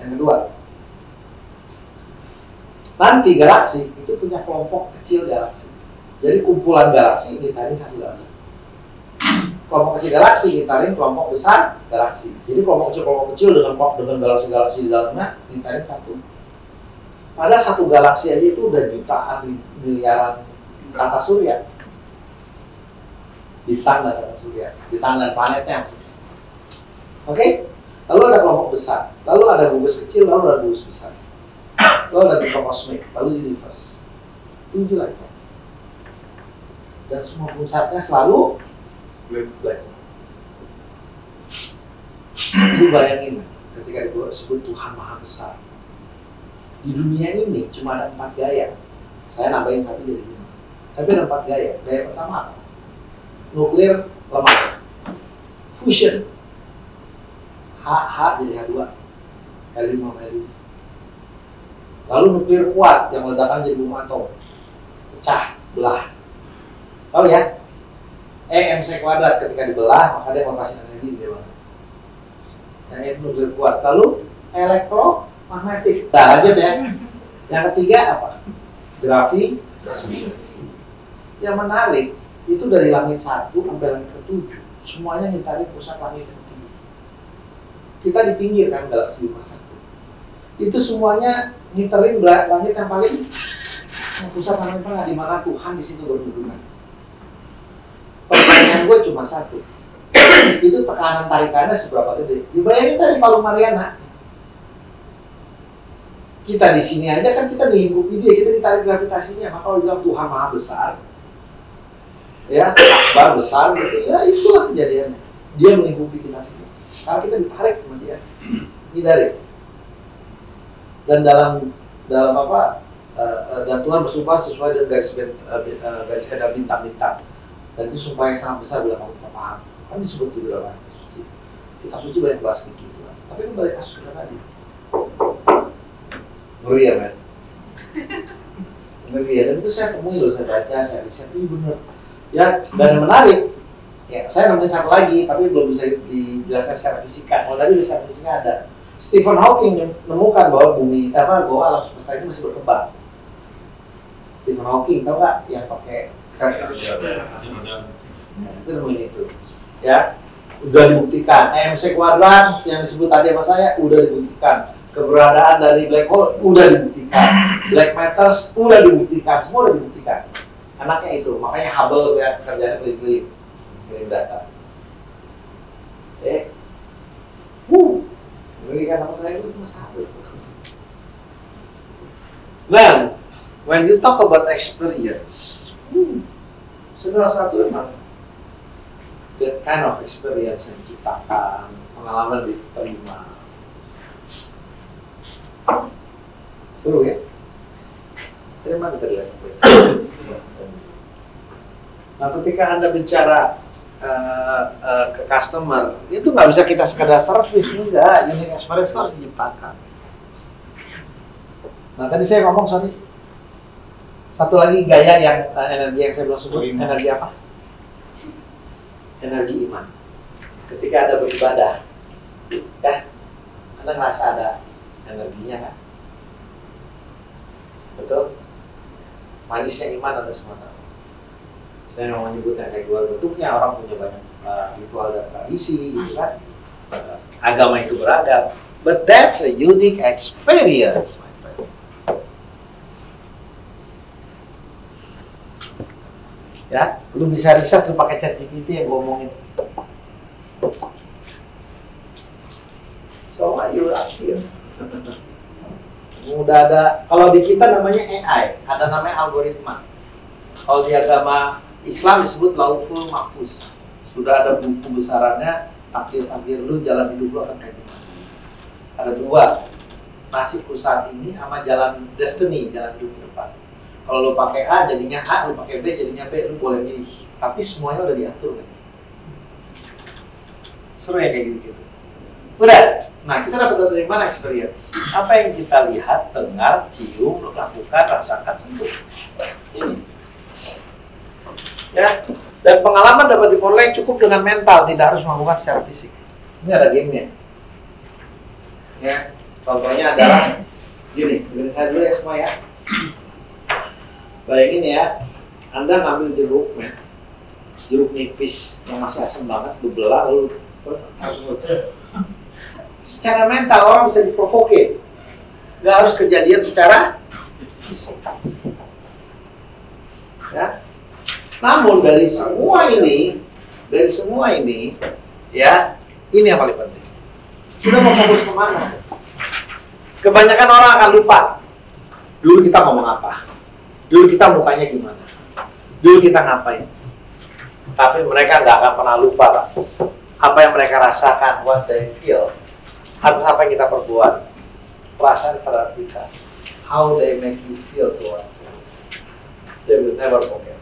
Yang kedua, nanti galaksi itu punya kelompok kecil galaksi. Jadi kumpulan galaksi ngitarin satu galaksi. Kelompok kecil galaksi ngitarin kelompok besar galaksi. Jadi kelompok kecil dengan galaksi-galaksi di dalamnya ngitarin satu. Pada satu galaksi aja itu udah jutaan miliaran tata surya. Bintang dan tata surya, bintang dan planetnya maksudnya. Oke? Lalu ada kelompok besar, lalu ada gugus kecil, lalu ada gugus besar. Lalu ada mikrokosmik, lalu universe. 7 lagi. Dan semua pusatnya selalu black. Jadi bayangin ketika disebut Tuhan Maha Besar. Di dunia ini cuma ada 4 gaya. Saya nambahin satu jadi 5. Tapi ada 4 gaya. Gaya pertama apa? Nuklir lemah, fusion, H jadi H2, H5 H2. Lalu nuklir kuat yang ledakan jadi bom atom, pecah, belah. Tahu ya? MC kuadrat ketika dibelah maka dia melepaskan energi dia banget. Yang itu nuklir kuat. Lalu elektromagnetik. Nah, lanjut ya. Yang ketiga apa? Gravitasi. Yang menarik itu dari langit 1 sampai langit ke-7 semuanya ngitarin pusat langit yang ke-7. Kita di pinggir kan galaksi 51. Itu semuanya ngitarin langit yang paling pusat langit tengah, di mana Tuhan di situ berhubungan. Pertanyaan gue cuma satu. Itu tekanan tarikannya seberapa gede? Dibayangin dari Palu Mariana. Kita di sini aja kan kita dilingkupi dia, kita ditarik gravitasinya. Maka kalau bilang Tuhan Maha Besar, ya, akbar besar gitu, ya itulah kejadiannya. Dia melingkupi kita sini. Karena kita ditarik sama dia, ditarik. Dan dalam apa? Dan Tuhan bersumpah sesuai dengan garis kadar bintang-bintang. Dan itu sumpah yang sangat besar bila kamu tidak paham. Kan disebut gitu dalam kitab suci. Kitab suci banyak bahas gitu kan. Tapi kembali kasus kita tadi. Ngeri ya, men. Ngeri ya. Dan itu saya temui loh, saya baca, saya riset, itu bener. Ya, dan menarik, ya saya nemuin satu lagi, tapi belum bisa dijelaskan secara fisika. Kalau tadi secara fisika ada. Stephen Hawking menemukan bahwa bahwa alam semesta ini masih berkembang. Stephen Hawking, tahu nggak yang pakai itu nemuin itu. Ya, udah dibuktikan. MC kuadrat yang disebut tadi sama saya udah dibuktikan. Keberadaan dari black hole udah dibuktikan. Black matter udah dibuktikan. Semua udah dibuktikan. Anaknya itu, makanya Hubble ya kerjanya keliling kirim data. Berikan apa saya itu cuma satu. Nah, when you talk about experience, salah satu memang that kind of experience yang diciptakan, pengalaman diterima. Seru ya? Terima kita dilihat sampai. Nah, ketika Anda bicara ke customer, itu nggak bisa kita sekadar service, enggak. Unique experience harus diciptakan. Nah, tadi saya ngomong, sorry. Satu lagi gaya yang energi yang saya belum sebut, energi apa? Energi iman. Ketika Anda beribadah, ya, Anda ngerasa ada energinya kan? Betul? Manisnya iman Anda semua tahu. Saya nggak mau nyebutnya kayak dua bentuknya, orang punya banyak ritual dan tradisi gitu kan. Agama itu beragam, but that's a unique experience, my friend. Ya, lu bisa riset lu pakai ChatGPT yang gue omongin. So why you up here? Udah ada, kalau di kita namanya AI, ada namanya algoritma. Kalau di agama Islam disebut Lauhul Mahfuz. Sudah ada buku besarannya, takdir-takdir lu, jalan hidup lu akan kayak gimana. Ada dua, nasibku saat ini sama jalan destiny, jalan hidup ke depan. Kalau lu pakai A jadinya A, lu pakai B jadinya B, lu boleh milih. Tapi semuanya udah diatur kan. Seru ya kayak gitu-gitu. Udah. Nah, kita dapat dari mana experience? Apa yang kita lihat, dengar, cium, lakukan, rasakan, sentuh. Ini. Ya. Dan pengalaman dapat diperoleh cukup dengan mental, tidak harus melakukan secara fisik. Ini ada gamenya. Ya. Contohnya adalah gini, dengerin saya dulu ya semua ya. Bayangin ya, Anda ngambil jeruk, ya. Jeruk nipis yang masih asam banget, dibelah lalu secara mental orang bisa diprovoke. Nggak harus kejadian secara fisik. Ya. Namun dari semua ini, ya, ini yang paling penting. Kita mau fokus kemana? Kebanyakan orang akan lupa. Dulu kita ngomong apa? Dulu kita mukanya gimana? Dulu kita ngapain? Tapi mereka nggak akan pernah lupa, Pak. Apa yang mereka rasakan, what they feel, atas apa yang kita perbuat, perasaan terhadap kita, how they make you feel towards it. They will never forget.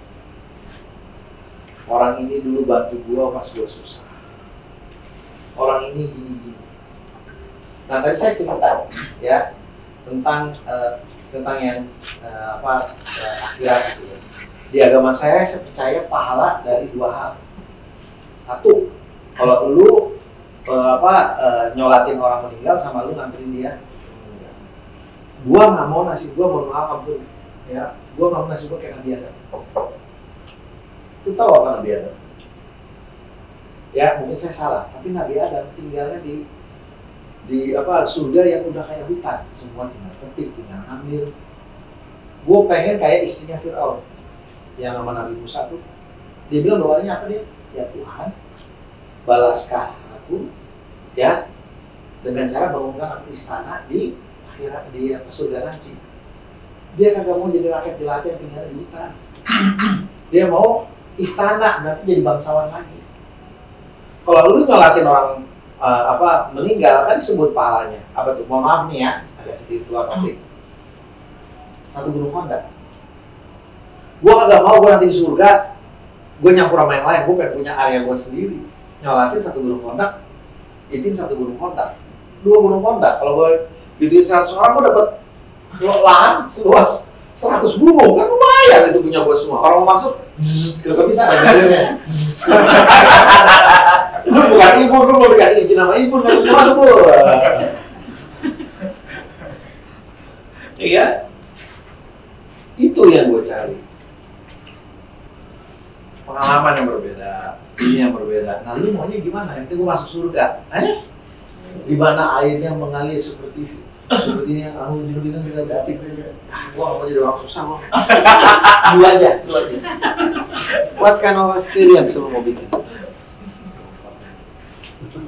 Orang ini dulu bantu gua pas gua susah. Orang ini gini-gini. Nah, tadi saya cerita ya tentang yang akhirat gitu ya. Di agama saya percaya pahala dari dua hal. Satu, kalau lu nyolatin orang meninggal sama lu nganterin dia meninggal. Gua nggak mau nasib gua, mohon maaf ampun ya, gua nggak mau nasib gua kayak Nabi Adam. Lu tahu apa Nabi Adam? Ya mungkin saya salah, tapi Nabi Adam tinggalnya di surga yang udah kayak hutan, semua tinggal petik, tinggal ambil. Gua pengen kayak istrinya Fir'aun yang sama Nabi Musa tuh, dia bilang doanya apa dia? Ya Tuhan, balaskan aku ya dengan cara bangunkan aku istana di akhirat di surga nanti. Dia kagak mau jadi rakyat jelata yang tinggal di hutan. Dia mau istana, berarti jadi bangsawan lagi. Kalau lu nyolatin orang meninggal kan disebut pahalanya. Apa tuh? Mohon maaf nih ya, agak sedikit keluar topik. Satu gunung Honda. Gua kagak mau gua nanti di surga, gua nyampur sama yang lain, gua pengen punya area gua sendiri. Nyolatin satu gunung Honda, itin satu gunung Honda, dua gunung Honda. Kalau gue gituin 100 orang, gue dapat lahan seluas 100 gunung, kan lumayan itu punya gue semua. Kalau mau masuk, gak bisa ngajarinnya. Lu bukan ibu, lu mau dikasih izin sama ibu, gak bisa masuk lu. Iya, itu yang gue cari. Pengalaman yang berbeda, ini yang berbeda. Nah, lu maunya gimana? Yang penting gue masuk surga. Di mana airnya mengalir seperti yang aku judulin juga batik aja. Gua nggak mau jadi orang susah kok. Dulu aja. What kind of experience lu mau bikin?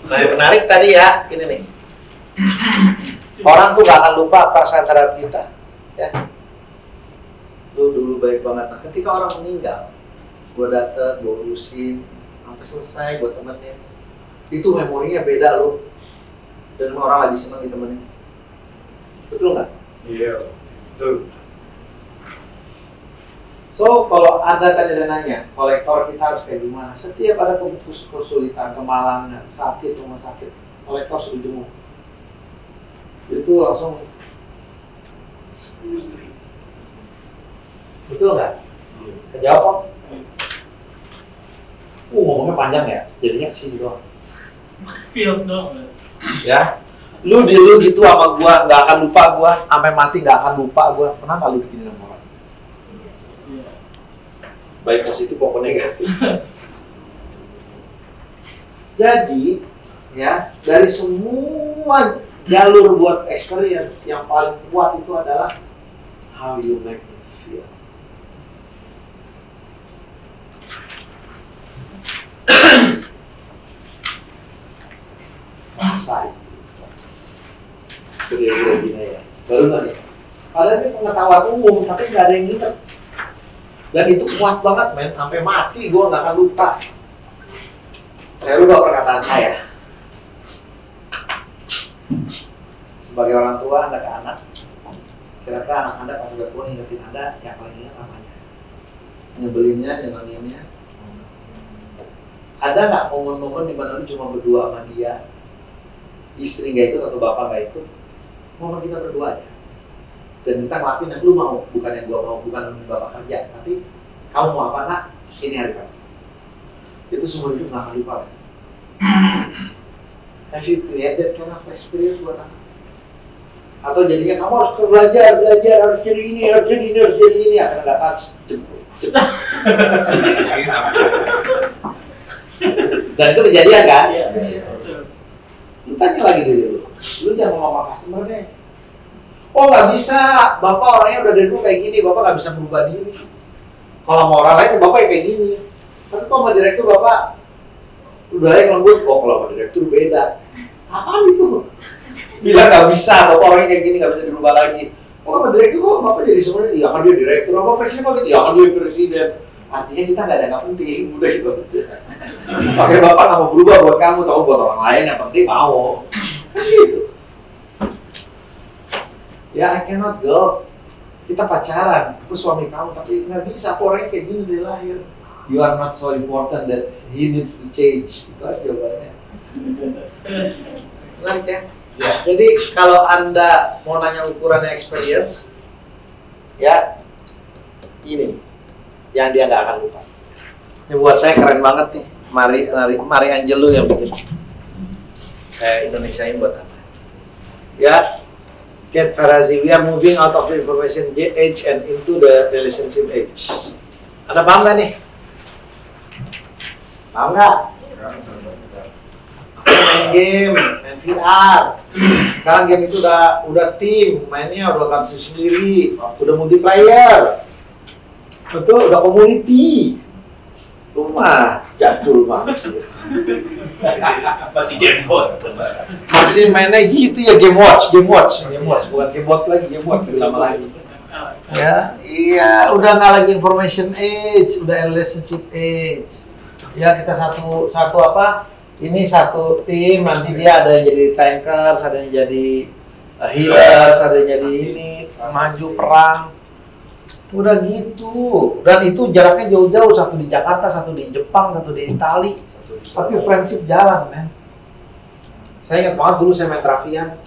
Nah, yang menarik tadi ya, ini nih. Orang tuh gak akan lupa perasaan terhadap kita, ya. Lu dulu baik banget. Nah, ketika orang meninggal, gue dateng, gue urusin, sampai selesai, gue temenin. Itu memorinya beda loh. Dan orang lagi seneng ditemenin. Betul nggak? Iya, betul. So, kalau Anda tadi ada nanya, kolektor kita harus kayak gimana? Setiap ada kesulitan, kemalangan, sakit, rumah sakit, kolektor sudah jenguk. Itu langsung. Betul nggak? Kejawab kok. Ngomongnya panjang ya, jadinya kesini doang. Field dong. Ya, lu gitu sama gua, nggak akan lupa gua, sampai mati nggak akan lupa gua. Pernah nggak lu begini sama orang? Baik positif maupun negatif. Jadi, ya dari semua jalur buat experience yang paling kuat itu adalah how you make me feel. Bahasa itu. Serius gini ya. Baru nggak ya? Padahal ini pengetahuan umum, tapi nggak ada yang inget. Dan itu kuat banget, men. Sampai mati gue nggak akan lupa. Saya lupa perkataan saya. Sebagai orang tua, Anda ke anak, kira-kira anak Anda pas udah tua ingetin Anda, yang paling ingat apanya? Nyebelinnya, nyenanginnya. Ada nggak momen-momen di mana lu cuma berdua sama dia, istri nggak ikut atau bapak nggak ikut? Momen kita berdua aja. Dan kita ngelakuin yang lu mau, bukan yang gua mau, bukan yang bapak kerja, tapi kamu mau apa nak? Ini hari kamu. Itu semua hidup nggak akan lupa. Kan? Have you created kind of experience buat anak? Atau jadinya kamu harus belajar, harus jadi ini, harus jadi ini, harus jadi ini, akan nggak touch, jemput. Dan itu kejadian kan? Iya. Lu tanya lagi dulu, lu jangan ngomong sama customer deh. Oh nggak bisa, bapak orangnya udah dari dulu kayak gini, bapak nggak bisa berubah diri. Kalau mau orang lain, bapak kayak gini. Tapi kalau sama direktur bapak udah yang lembut, oh kalau sama direktur beda. Apaan itu? Bilang nggak bisa, bapak orangnya kayak gini nggak bisa dirubah lagi. Oh sama direktur kok bapak jadi semuanya, iya kan dia direktur, apa presiden apa gitu, iya kan dia presiden. Artinya kita nggak ada nggak penting, udah gitu aja. Pakai bapak nggak mau berubah buat kamu, tahu buat orang lain yang penting mau. Kan gitu. Ya I cannot go. Kita pacaran, aku suami kamu, tapi nggak bisa. Aku orangnya kayak gini dari lahir. You are not so important that he needs to change. Itu aja jawabannya. Menarik ya? Ya. Jadi kalau Anda mau nanya ukurannya experience, ya ini yang dia nggak akan lupa. Ini buat saya keren banget nih, Mari Angelou yang bikin. Saya Indonesiain buat Anda. Ya, Kate Farazi, we are moving out of the information age and into the relationship age. Anda paham nggak nih? Paham nggak? Main game, main VR. Sekarang game itu udah tim, mainnya udah kartu sendiri, udah multiplayer. Betul, udah community. Rumah jadul banget. Masih game bot. Masih mainnya gitu ya, game watch, bukan game bot lagi, game watch lama lagi. Ya, iya, udah nggak lagi information age, udah relationship age. Ya kita satu apa? Ini satu tim, nanti dia ada yang jadi tankers, ada yang jadi healers, ada yang jadi ini maju perang. Udah gitu, dan itu jaraknya jauh-jauh, satu di Jakarta, satu di Jepang, satu di Itali, tapi friendship jalan, men. Saya ingat banget dulu saya main Travian.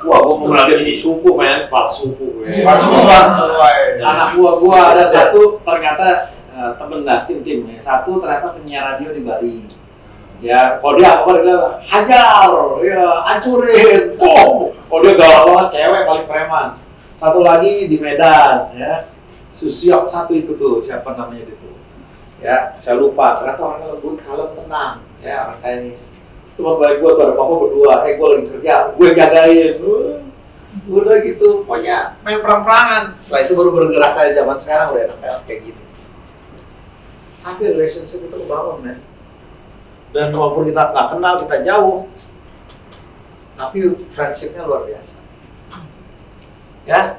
Wah, gua mau jadi suku, men, pak suku gue. Pas Anak gua ada satu ternyata temen lah tim-timnya, satu ternyata penyiar radio di Bali. Ya, kalau dia apa dia bilang, hajar, ya, hancurin, bom. Kalau dia galak banget, cewek paling preman. Satu lagi di Medan, ya, Susiok satu itu tuh, siapa namanya itu? Ya, saya lupa. Ternyata orangnya lembut, kalem, tenang, ya, orang Chinese. Teman baik gue tuh ada papa berdua, gue lagi kerja, gue jagain, udah gitu, pokoknya main perang-perangan. Setelah itu baru bergerak kayak zaman sekarang, udah enak kayak gini. Tapi relationship itu kebangun, men. Dan walaupun kita nggak kenal, kita jauh, tapi friendshipnya luar biasa. Ya,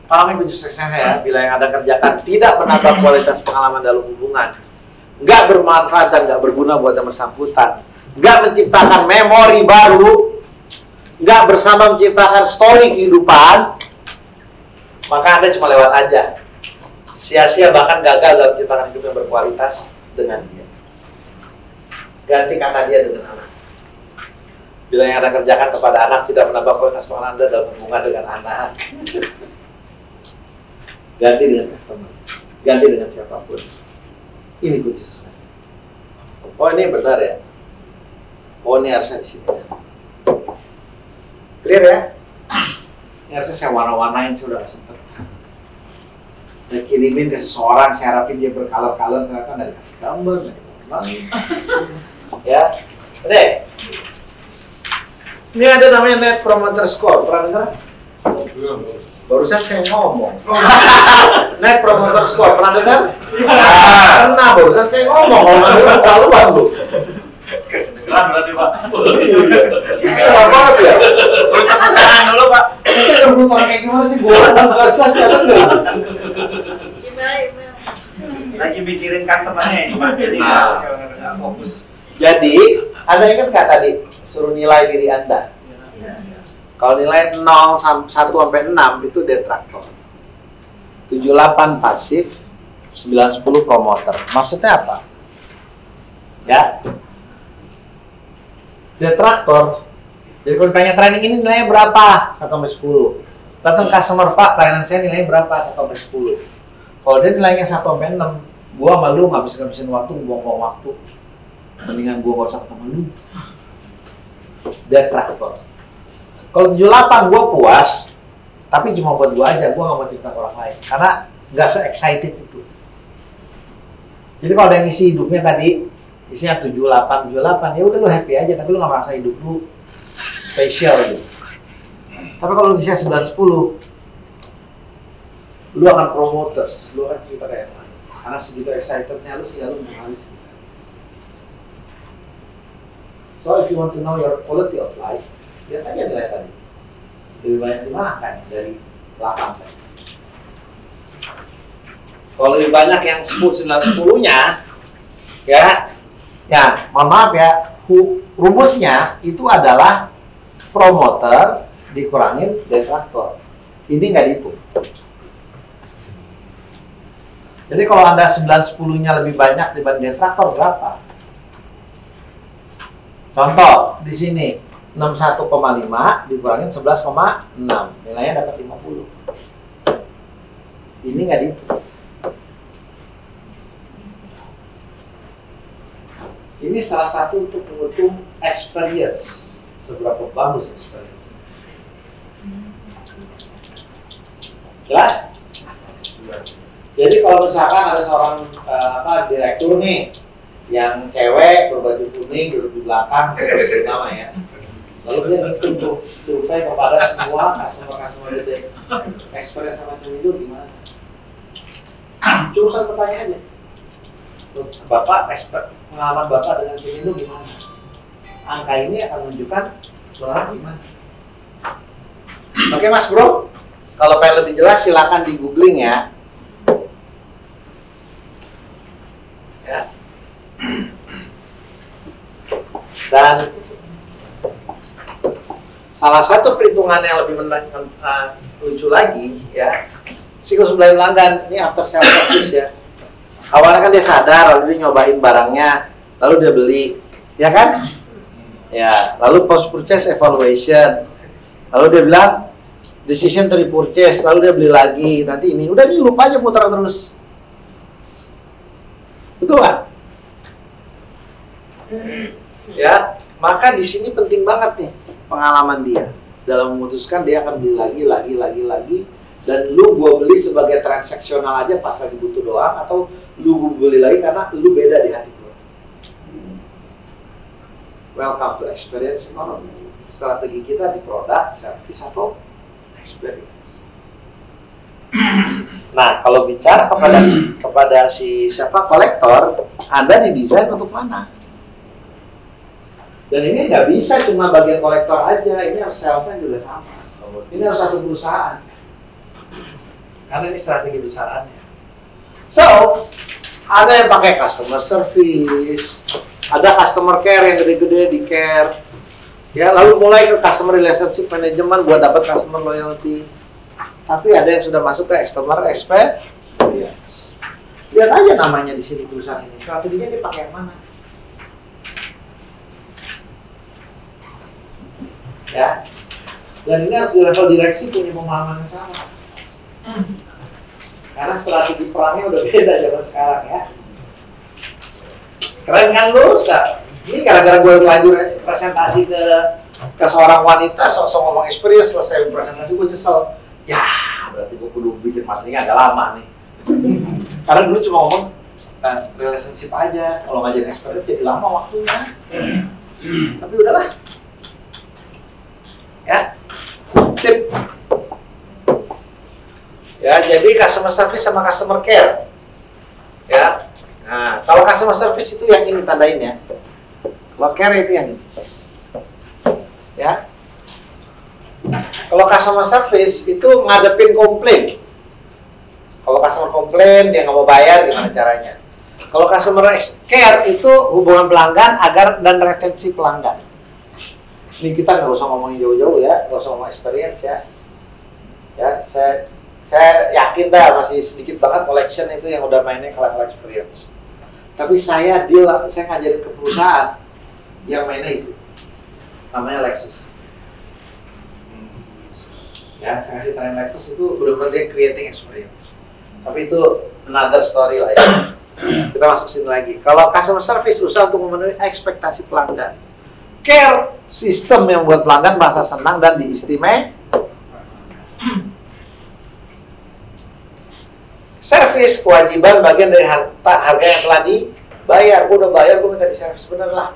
pahami kunci suksesnya ya. Bila yang Anda kerjakan tidak menambah kualitas pengalaman dalam hubungan, nggak bermanfaat dan nggak berguna buat yang bersangkutan, nggak menciptakan memori baru, nggak bersama menciptakan story kehidupan, maka Anda cuma lewat aja. Sia-sia bahkan gagal dalam menciptakan hidup yang berkualitas dengan dia. Ganti kata dia dengan anak. Bila yang Anda kerjakan kepada anak tidak menambah kualitas pengalaman Anda dalam hubungan dengan anak, ganti dengan customer, ganti dengan siapapun. Ini kunci sukses. Oh ini benar ya. Oh ini harusnya di sini. Clear ya? Ini harusnya saya warna-warnain, sudah nggak sempat. Saya kirimin ke seseorang, saya harapin dia bercolor-color, ternyata nggak dikasih gambar, nggak diwarnain. Ya, oke. Ini ada namanya Net Promoter Score, pernah dengar? Barusan saya ngomong. Net Promoter Score, pernah dengar? Pernah, barusan saya ngomong. Ngomong terlalu bagus. Keren berarti Pak. Apa ya? Perlu tepuk tangan dulu Pak. Kita udah belum orang kayak gimana sih? Gue nggak sekarang nggak. Lagi mikirin customer-nya ini Pak. Jadi Nah. nggak fokus. Jadi, Anda ingat nggak tadi suruh nilai diri Anda? Kalau nilai 0 sampai 6 itu detraktor. 78 pasif, 910 promoter. Maksudnya apa? Ya. Detraktor. Jadi kalau ditanya training ini nilainya berapa? 1 sampai 10. Datang customer, Pak, pelayanan saya nilainya berapa? 1 sampai 10. Kalau dia nilainya 1 sampai 6, gua malu ngabisin waktu, buang-buang waktu. Mendingan gua nggak usah ketemu lu. Detraktor. Kalau 78 gua puas, tapi cuma buat gua aja, gua nggak mau cerita ke orang lain karena nggak se-excited itu. Jadi kalau ada yang isi hidupnya tadi, isinya 78, ya udah lu happy aja, tapi lu nggak merasa hidup lu spesial gitu. Tapi kalau lu bisa 910, lu akan promoters, lu akan cerita kayak yang lain. Karena segitu excitednya lu sehingga lu mengalis. So if you want to know your quality of life, lihat aja nilai tadi. Lebih banyak di mana kan dari 8 kan? Kalau lebih banyak yang 9-10-nya, ya, mohon maaf ya, rumusnya itu adalah promoter dikurangin detraktor. Ini nggak dihitung. Jadi kalau Anda 9-10-nya lebih banyak dibanding detraktor berapa? Contoh di sini 61,5 dikurangin 11,6, nilainya dapat 50. Ini nggak dihitung. Ini salah satu untuk mengukur experience, seberapa bagus experience. Jelas? Jadi kalau misalkan ada seorang direktur nih yang cewek berbaju kuning duduk di belakang, saya sebut nama ya. Lalu dia ngitung tuh survei kepada semua customer gede, experience sama cewek itu gimana? Cuma satu pertanyaan aja. Bapak pengalaman Bapak dengan cewek itu gimana? Angka ini akan menunjukkan sebenarnya gimana. Oke Mas Bro, kalau pengen lebih jelas silakan di googling ya. Ya. Dan salah satu perhitungan yang lebih lucu lagi ya, siklus belanja pelanggan ini after sales service ya. Awalnya kan dia sadar, lalu dia nyobain barangnya, lalu dia beli, ya kan? Ya, lalu post purchase evaluation, lalu dia bilang decision to repurchase, lalu dia beli lagi, nanti ini, udah ini lupa aja putar terus. Betul nggak? Ya, maka di sini penting banget nih pengalaman dia dalam memutuskan dia akan beli lagi, dan lu gua beli sebagai transaksional aja pas lagi butuh doang, atau lu gua beli lagi karena lu beda di hati gua. Welcome to experience economy. Strategi kita di produk, service atau experience. Nah, kalau bicara kepada si siapa kolektor, Anda didesain untuk mana? Dan ini nggak bisa cuma bagian kolektor aja, ini harus salesnya juga sama. Ini harus satu perusahaan. Karena ini strategi besarannya. So, ada yang pakai customer service, ada customer care yang gede-gede di care. Ya, lalu mulai ke customer relationship management buat dapat customer loyalty. Tapi ada yang sudah masuk ke customer experience. Lihat aja namanya di sini perusahaan ini. Strateginya dipakai yang mana? Ya. Dan ini harus di level direksi punya pemahaman yang sama. Karena strategi perangnya udah beda zaman sekarang ya. Keren kan lu? Ini gara-gara gue lanjut presentasi ke seorang wanita, sosok ngomong experience, selesai presentasi gue nyesel. Ya, berarti gue kudu bikin materinya agak lama nih. Karena dulu cuma ngomong relationship aja, kalau ngajarin experience jadi lama waktunya. Tapi udahlah. Ya, sip. Ya, jadi customer service sama customer care. Ya. Nah, kalau customer service itu yang ini tandain ya. Kalau Kalau care itu yang ya. Kalau customer service itu ngadepin komplain. Kalau customer komplain dia nggak mau bayar, gimana caranya? Kalau customer care itu hubungan pelanggan agar dan retensi pelanggan. Ini kita nggak usah ngomongin jauh-jauh ya, nggak usah ngomong experience ya. Ya, saya yakin dah masih sedikit banget collection itu yang udah mainnya ke level experience. Tapi saya ngajarin ke perusahaan yang mainnya itu, namanya Lexus. Ya, saya kasih tanya Lexus itu benar-benar dia creating experience. Tapi itu another story lah ya. Kita masuk sini lagi. Kalau customer service usaha untuk memenuhi ekspektasi pelanggan. Care sistem yang membuat pelanggan merasa senang dan diistimewakan. Service kewajiban bagian dari harga yang telah dibayar. Gue udah bayar, gue minta di service, bener lah.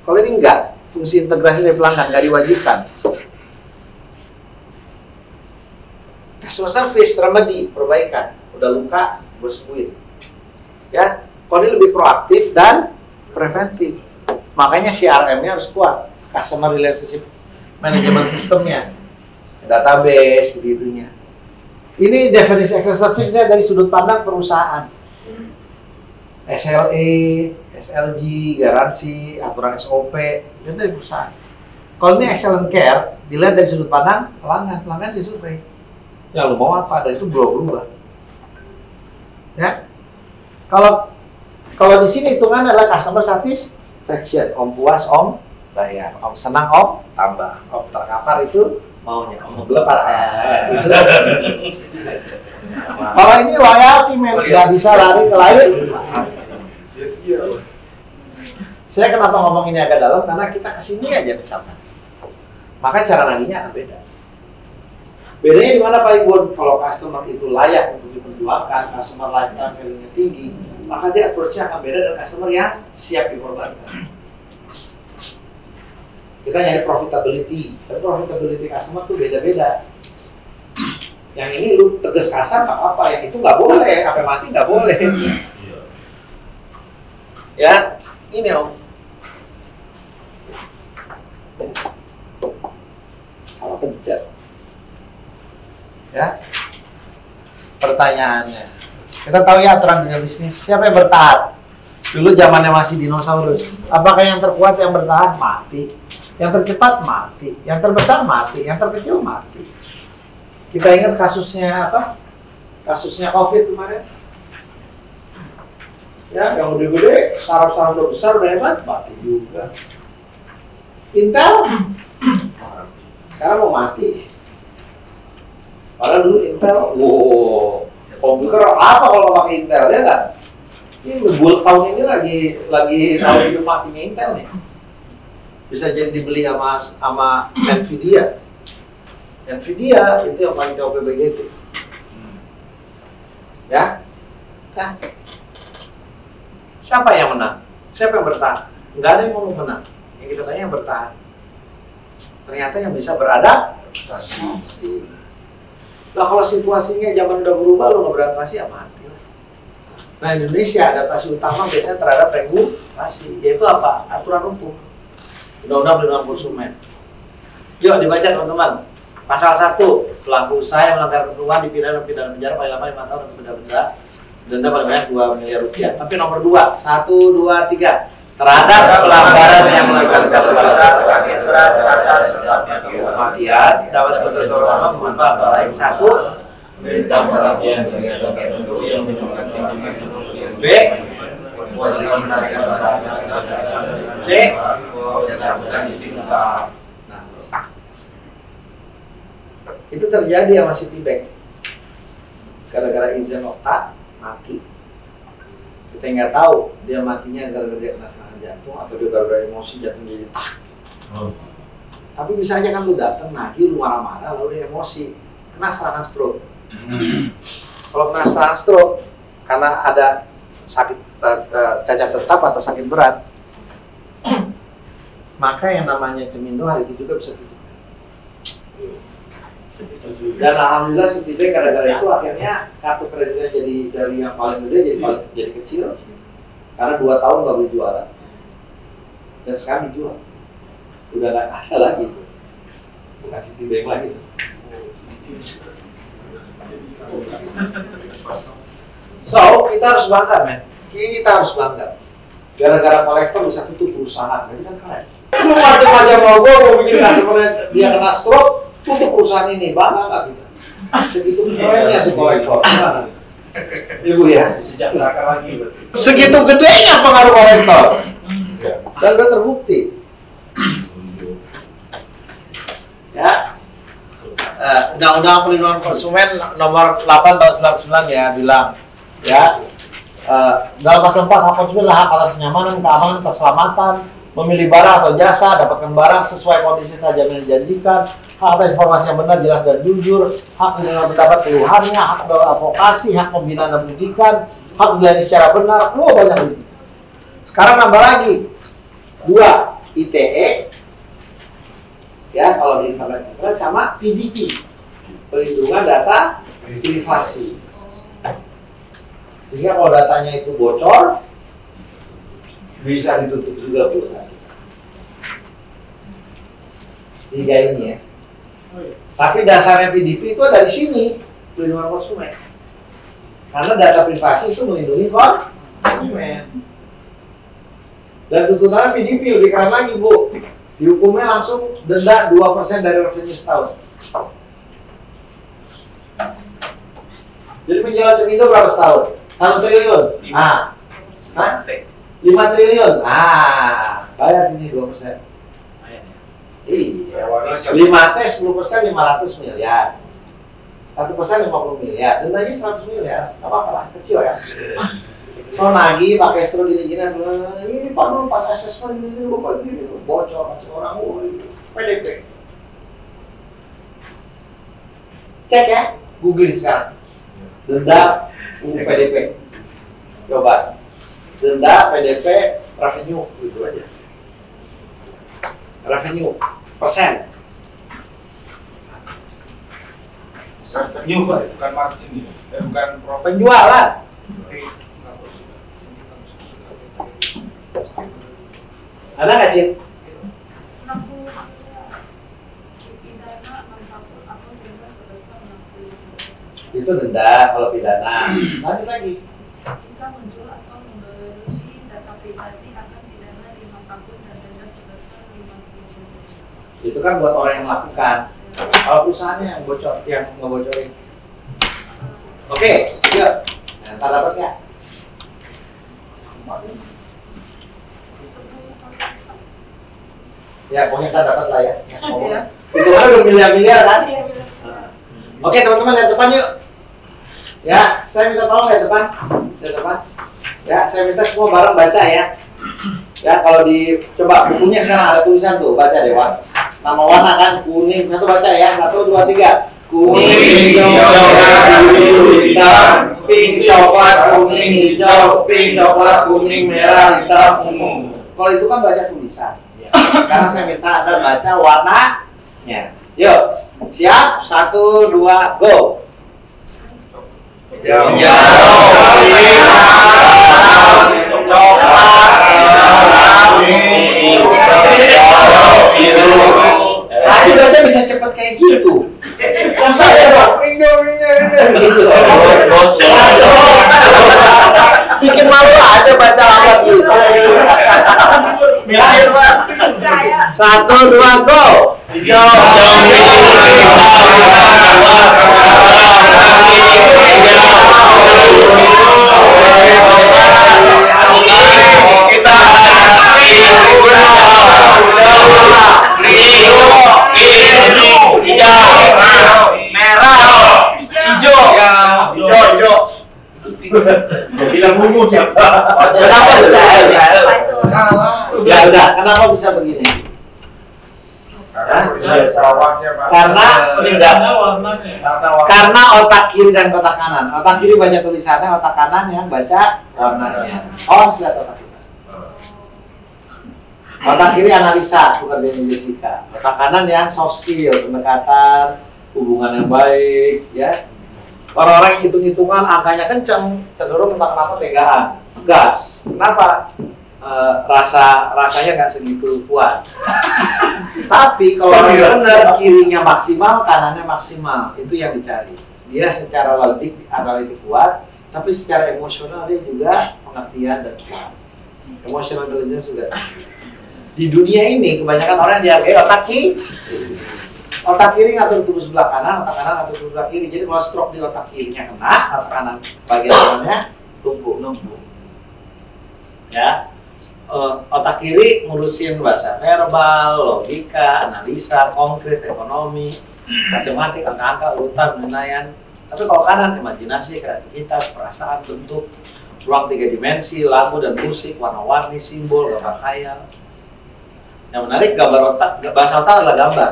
Kalau ini enggak, fungsi integrasi dari pelanggan nggak diwajibkan. Customer service remedy, perbaikan. Udah luka, gue sembuhin. Ya, kalau ini lebih proaktif dan preventif. Makanya CRM-nya harus kuat. Customer Relationship Management System-nya, database gitu-gitunya. Ini definisi excellent service-nya dari sudut pandang perusahaan. SLA, SLG, garansi, aturan SOP, itu dari perusahaan. Kalau ini excellent care, dilihat dari sudut pandang pelanggan. Pelanggan disurvei. Ya lu mau apa? Dan itu berubah. Ya. Kalau di sini hitungan adalah customer satisfaction. Om puas, om bayar. Om senang, om tambah. Om terkapar itu maunya. Om gelepar. Gitu. Kalau ini loyalty, men, nggak bisa lari ke lain. Saya kenapa ngomong ini agak dalam? Karena kita kesini aja misalkan. Maka cara nagihnya akan beda. Bedanya di mana Pak Ibu? Kalau customer itu layak untuk diperjuangkan, customer lifetime value-nya tinggi, maka dia approach-nya akan beda dengan customer yang siap dikorbankan. Kita nyari profitability, tapi profitability customer tuh beda-beda. Yang ini lu tegas kasar nggak apa, yang itu nggak boleh, sampai mati nggak boleh. Ya, ini om. Salah pencet. Ya, pertanyaannya, kita tahu ya aturan dunia bisnis, siapa yang bertahan? Dulu zamannya masih dinosaurus. Apakah yang terkuat yang bertahan? Mati. Yang tercepat mati. Yang terbesar mati. Yang terkecil mati. Kita ingat kasusnya apa? Kasusnya COVID kemarin. Ya, yang gede-gede, saraf-saraf udah besar, udah hebat, mati juga. Intel sekarang mau mati. Padahal dulu Intel, wow, komputer apa kalau pakai Intel, ya nggak? Ini bulan tahun ini lagi tahun hidup matinya Intel nih. Bisa jadi dibeli sama Nvidia. Nvidia itu yang paling tahu PBGT. Ya, nah, siapa yang menang? Siapa yang bertahan? Nggak ada yang ngomong menang. Yang kita tanya yang bertahan. Ternyata yang bisa beradaptasi. Nah kalau situasinya zaman udah berubah, lo nggak beradaptasi ya mati lah. Nah Indonesia adaptasi utama biasanya terhadap regulasi, yaitu apa? Aturan hukum, undang-undang perlindungan konsumen. Yuk dibaca teman-teman. Pasal 1, pelaku usaha yang melanggar ketentuan dipidana penjara paling lama 5 tahun atau denda paling banyak 2 miliar rupiah. Tapi nomor 2, 1, 2, 3 terhadap pelanggaran yang mengakibatkan kematian dapat ditentukan orang berupa antara lain 1 B C itu terjadi sama Citibank gara-gara izin otak mati. Kita nggak tahu dia matinya gara-gara dia kena serangan jantung atau dia gara-gara emosi jantung jadi tak. Tapi bisa aja kan lu datang nagih, lu marah-marah, lalu dia emosi, kena serangan stroke. Kalau kena serangan stroke karena ada sakit cacat tetap atau sakit berat, maka yang namanya Cemindo hari itu juga bisa tutup. Dan alhamdulillah Citibank gara-gara itu akhirnya kartu kreditnya jadi dari yang paling gede jadi kecil karena 2 tahun nggak boleh jualan. dan sekarang dijual. Udah nggak ada lagi, bukan Citibank lagi. So kita harus bangga, men. Kita harus bangga. Gara-gara kolektor bisa tutup perusahaan, jadi kan keren. Lu macam-macam mau gue bikin customer dia kena stroke, tutup perusahaan ini, bangga nggak kita? Segitu kerennya si kolektor. Ibu ya. Sejahterakan lagi berarti. Segitu gedenya pengaruh kolektor. Dan udah terbukti. Ya. Undang-Undang Perlindungan Konsumen nomor 8 tahun 99 ya bilang ya dalam pasal 4 hak konsumen adalah hak atas kenyamanan, keamanan, keselamatan, memilih barang atau jasa, dapatkan barang sesuai kondisi tajam yang dijanjikan, hak atas informasi yang benar, jelas dan jujur, hak mendengar pendapat keluhannya, hak advokasi, hak pembinaan dan pendidikan, hak dilayani secara benar. Banyak itu. Sekarang nambah lagi 2 ITE ya kalau di internet sama PDP, perlindungan data privasi. Sehingga kalau datanya itu bocor bisa ditutup juga perusahaan. 3 ini ya. Tapi dasarnya PDP itu dari sini, perlindungan konsumen. Karena data privasi itu melindungi konsumen. Dan tuntutannya PDP lebih keren lagi, Bu. Dihukumnya langsung denda 2% dari revenue setahun. Jadi penjualan Cemindo berapa setahun? 1 triliun. 5 triliun. Bayar sini 2%. Iya. 5 T 10% 500 miliar. 1% 50 miliar. Dendanya 100 miliar. Apa-apa lah, kecil ya. So nagih pakai stro gini-gini, ini Pak Nur pas asesmen ini lupa gini, bocor kasih orang, PDP. Cek ya, googling sekarang. Denda PDP. Coba. Denda PDP revenue gitu aja. Revenue persen. Revenue bukan margin, bukan profit. Penjualan. Ada nggak, Cin? Itu denda kalau pidana. Lanjut lagi. Jika menjual atau membeli data pribadi akan pidana 5 tahun dan denda sebesar 50 juta. Itu kan buat orang yang melakukan. Kalau perusahaannya yang bocor, yang ngebocorin. Oke, siap. Ntar dapat ya. Ya, pokoknya kita dapat lah ya. Itu kan udah miliar-miliar kan? Oke, teman-teman lihat depan yuk. Ya, saya minta tolong lihat depan. Lihat depan. Ya, saya minta semua bareng baca ya. Ya, kalau coba bukunya sekarang ada tulisan tuh, baca deh, Wan. Nama warna kan kuning, satu baca ya. 1, 2, 3. Kuning, hijau, biru, hitam, pink, coklat, kuning, hijau, pink, coklat, kuning, merah, hitam, ungu. Kalau itu kan baca tulisan. Sekarang saya minta Anda baca warnanya. Yuk, siap? 1, 2, go. Hijau, coklat, kuning, biru. Tadi baca bisa cepet kayak gitu. Yang saya dong, hijau, gitu. Bikin malu aja baca lambat gitu. Mikir, Pak. 1, 2, go. Hijau. Bilang ungu siapa? Kenapa bisa? Ya udah, kenapa bisa begini? Karena otak kiri dan otak kanan. Otak kiri baca tulisannya, otak kanan yang baca warnanya. Oh, lihat otak kiri. Otak kiri analisa, pekerjaannya Jessica. Otak kanan yang soft skill, pendekatan, hubungan yang baik, ya. Orang-orang yang hitung-hitungan angkanya kenceng, cenderung entah kenapa tegaan, gas. Kenapa? rasanya nggak segitu kuat. Tapi kalau yang benar kirinya maksimal, kanannya maksimal, itu yang dicari. Dia secara logik analitik kuat, tapi secara emosional dia juga pengertian dan kuat. Emotional intelligence juga. Di dunia ini kebanyakan orang dihargai otak kiri. Otak kiri ngatur tubuh sebelah kanan, otak kanan ngatur tubuh sebelah kiri. Jadi kalau stroke di otak kirinya kena, otak kanan bagian kanannya lumpuh. Ya, otak kiri ngurusin bahasa verbal, logika, analisa, konkret, ekonomi, matematik, angka-angka, urutan, penilaian. Tapi kalau kanan imajinasi, kreativitas, perasaan, bentuk, ruang 3 dimensi, lagu dan musik, warna-warni, simbol, gambar khayal. Yang menarik gambar otak, bahasa otak adalah gambar.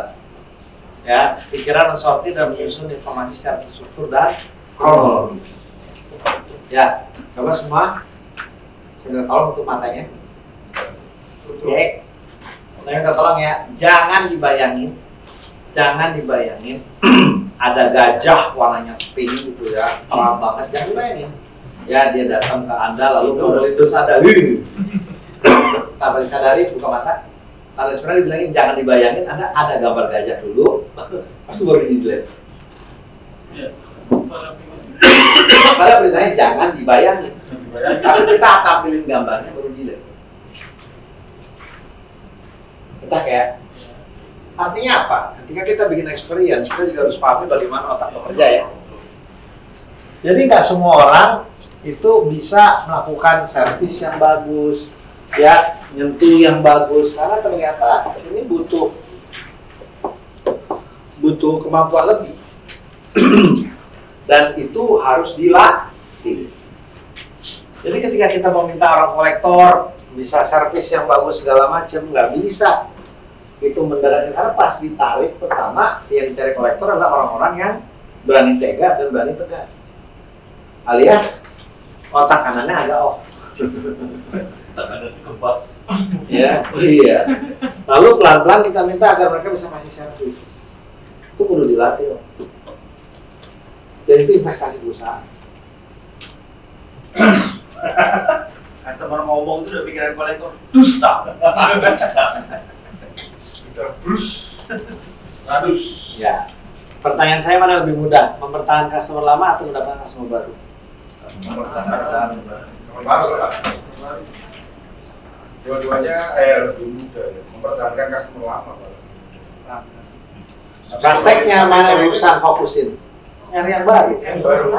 Ya, pikiran mensortir dan menyusun informasi secara terstruktur dan kronologis. Ya, coba semua. Saya tolong tutup matanya. Oke. Saya minta tolong ya, jangan dibayangin ada gajah warnanya pink gitu ya, terang banget, jangan dibayangin. Ya, dia datang ke Anda lalu terus ada tanpa disadari buka mata. Karena sebenarnya dibilangin jangan dibayangin, ada gambar gajah dulu, pasti baru di-delete. Iya. Padahal beritanya jangan dibayangin. Tapi kita tampilin gambarnya baru di-delete. Betul ya? Artinya apa? Ketika kita bikin experience, kita juga harus pahami bagaimana otak bekerja ya. Jadi nggak semua orang itu bisa melakukan servis yang bagus, ya, nyentuh yang bagus, karena ternyata ini butuh kemampuan lebih. Dan itu harus dilatih. Jadi ketika kita mau minta orang kolektor bisa servis yang bagus segala macam, nggak bisa. Itu mendaratnya, karena pas ditarik pertama yang dicari kolektor adalah orang-orang yang berani tega dan berani tegas. Alias otak kanannya agak off. Kebas. Ya, iya. Lalu pelan-pelan kita minta agar mereka bisa kasih servis. Itu perlu dilatih, dan itu investasi perusahaan. Customer ngomong itu udah pikiran kolektor. Dusta. Terus, radus. Ya. Pertanyaan saya mana lebih mudah, mempertahankan customer lama atau mendapatkan customer baru? Mempertahankan baru lah. Dua-duanya saya lebih mudah ya. Mempertahankan customer lama, Pak. Prakteknya mana yang urusan fokusin? Nyari yang baru. Yang baru.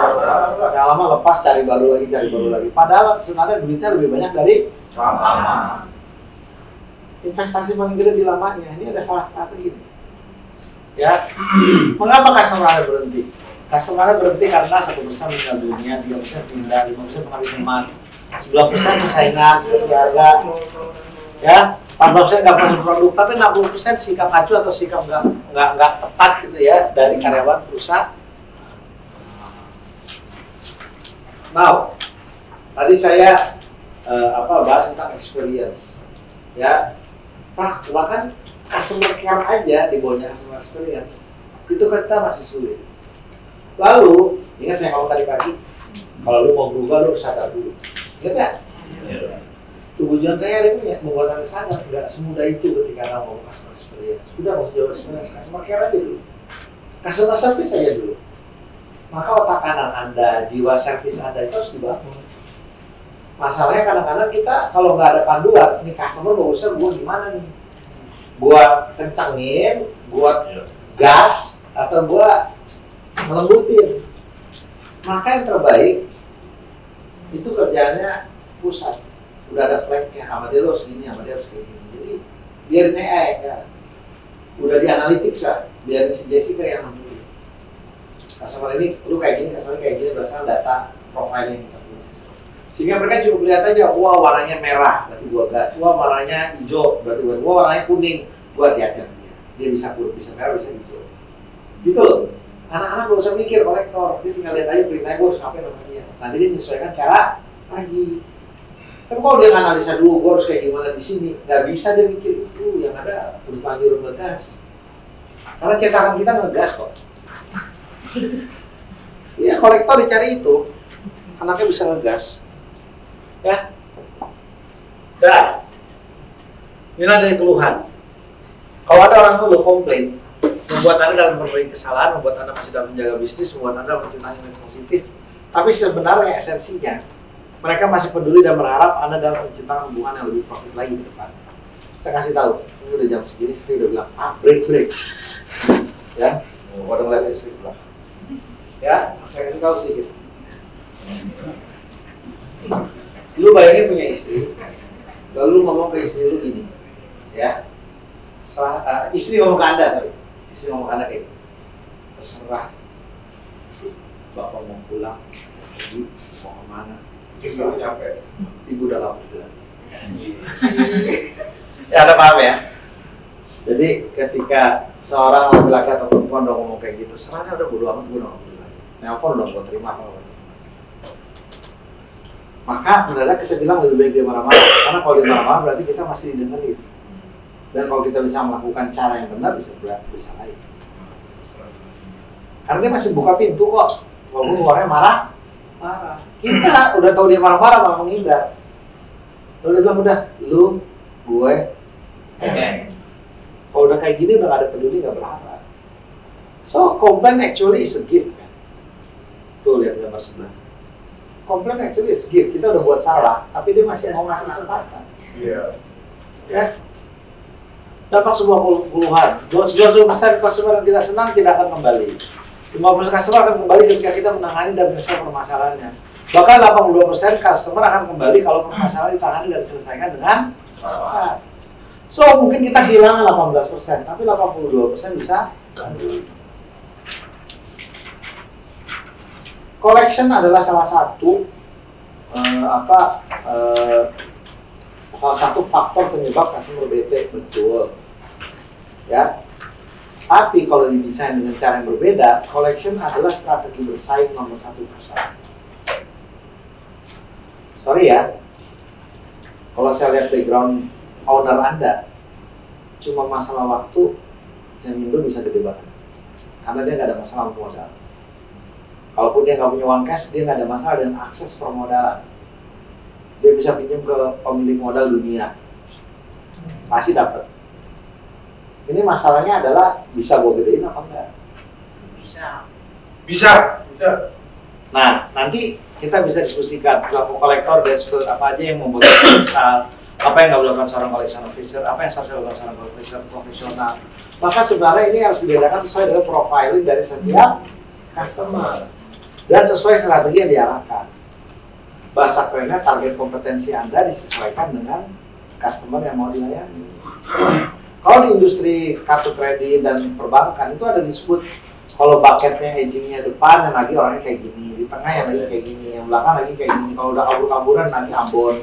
Yang lama lepas, cari baru lagi. Padahal sebenarnya duitnya lebih banyak dari Lama. investasi paling gede di lamanya. Ini ada salah strategi. Ya, mengapa customer berhenti? Customer berhenti karena 1% meninggal dunia, 3% pindah, 5% pengambil teman, 9% persaingan, harga, ya, 14% nggak masuk produk, tapi 60% sikap acuh atau sikap nggak tepat gitu ya dari karyawan perusahaan. Now, tadi saya bahas tentang experience, ya, bahkan customer care aja di bawahnya customer experience itu kita masih sulit. Lalu, ingat saya ngomong tadi pagi, kalau lu mau berubah lu harus sadar dulu. Ingat nggak? Tujuan saya hari ini ya, membuat Anda sadar nggak semudah itu ketika Anda mau customer experience. Sudah mau jauh experience, customer care aja dulu, customer service aja dulu. Maka otak kanan Anda, jiwa servis Anda itu harus dibangun. Masalahnya kadang-kadang kita kalau nggak ada panduan, nih customer bagusnya gua gimana nih? Gua kencangin, gua gas, atau gua melembutin. Maka yang terbaik itu kerjanya pusat. Udah ada flagnya, sama dia harus gini, sama dia harus gini. Jadi biarin AI ya. Udah di analytics lah, biarin si Jessica yang nentuin. Customer ini, lu kayak gini, customer kayak gini, berdasarkan data profile yang kita punya. Sehingga mereka cukup lihat aja, wah warnanya merah, berarti gua gas. Wah warnanya hijau, berarti wah warnanya kuning, gua hati-hati dia bisa kuning, bisa merah, bisa hijau. Gitu loh. Anak-anak gak usah mikir kolektor, dia tinggal lihat aja perintahnya gue harus ngapain sama dia. Nanti dia menyesuaikan cara lagi. Tapi kalau dia analisa dulu, gue harus kayak gimana di sini, nggak bisa dia mikir itu. Yang ada udah lanjut ngegas. Karena cetakan kita ngegas kok. Iya, kolektor dicari itu, anaknya bisa ngegas. Ya. Dah. Inilah dari keluhan. Kalau ada orang keluh komplain, membuat Anda dalam berbagai kesalahan, membuat Anda masih dalam menjaga bisnis, membuat Anda menciptakan nilai positif. Tapi sebenarnya esensinya, mereka masih peduli dan berharap Anda dalam menciptakan hubungan yang lebih profit lagi ke depan. Saya kasih tahu, ini udah jam segini, istri udah bilang, break. Ya, udah ngeliat istri bilang. Ya, saya kasih tahu sedikit. Lu bayangin punya istri, lalu lu ngomong ke istri lu gini, ya. Istri ngomong ke Anda, sorry. Istri ngomong ke Anda kayak gini. Terserah, Bapak mau pulang, pergi, mau kemana? Ibu nyampe. Ibu udah gak peduli. Ya, Anda paham ya? Jadi ketika seorang laki-laki atau perempuan udah ngomong kayak gitu, serahnya udah bodo amat, gue udah gak peduli lagi. Nelfon udah gue terima apa apa. Maka mendadak kita bilang lebih baik dia marah-marah, karena kalau dia marah-marah berarti kita masih didengerin. Dan kalau kita bisa melakukan cara yang benar, bisa lain. Karena dia masih buka pintu kok, walaupun keluarnya marah. Kita udah tahu dia marah-marah malah menghindar. Lalu dia bilang udah, lu, gue, kalau udah kayak gini udah gak ada peduli, gak berharap. So, complain actually is a gift kan. Tuh lihat gambar sebelah. Complain actually is a gift. Kita udah buat salah, tapi dia masih mau ngasih kesempatan. Iya. Ya. Dapat sebuah keluhan. 20% customer yang tidak senang tidak akan kembali. 50% customer akan kembali ketika kita menangani dan menyelesaikan permasalahannya. Bahkan 82% customer akan kembali kalau permasalahan ditangani dan diselesaikan dengan cepat. So, mungkin kita kehilangan 18%, tapi 82% bisa. Collection adalah salah satu salah satu faktor penyebab customer bete, betul. Ya. Tapi kalau didesain dengan cara yang berbeda, collection adalah strategi bersaing nomor 1 perusahaan. Sorry ya, kalau saya lihat background owner Anda, cuma masalah waktu, Jamindo bisa gede banget. Karena dia nggak ada masalah modal. Kalaupun dia nggak punya uang cash, dia nggak ada masalah dengan akses permodalan. Dia bisa pinjam ke pemilik modal dunia, pasti dapat. Ini masalahnya adalah bisa gue gedein apa enggak? Bisa. Nah, nanti kita bisa diskusikan pelaku kolektor dan apa aja yang membuat kesal, apa yang nggak boleh dilakukan seorang collection officer, apa yang harus dilakukan seorang collection profesional. Maka sebenarnya ini harus dibedakan sesuai dengan profiling dari setiap customer dan sesuai strategi yang diarahkan. Bahasa kerennya target kompetensi Anda disesuaikan dengan customer yang mau dilayani. Kalau di industri kartu kredit dan perbankan itu ada disebut kalau bucketnya agingnya depan yang lagi orangnya kayak gini, di tengah yang lagi kayak gini, yang belakang lagi kayak gini. Kalau udah kabur-kaburan lagi Ambon.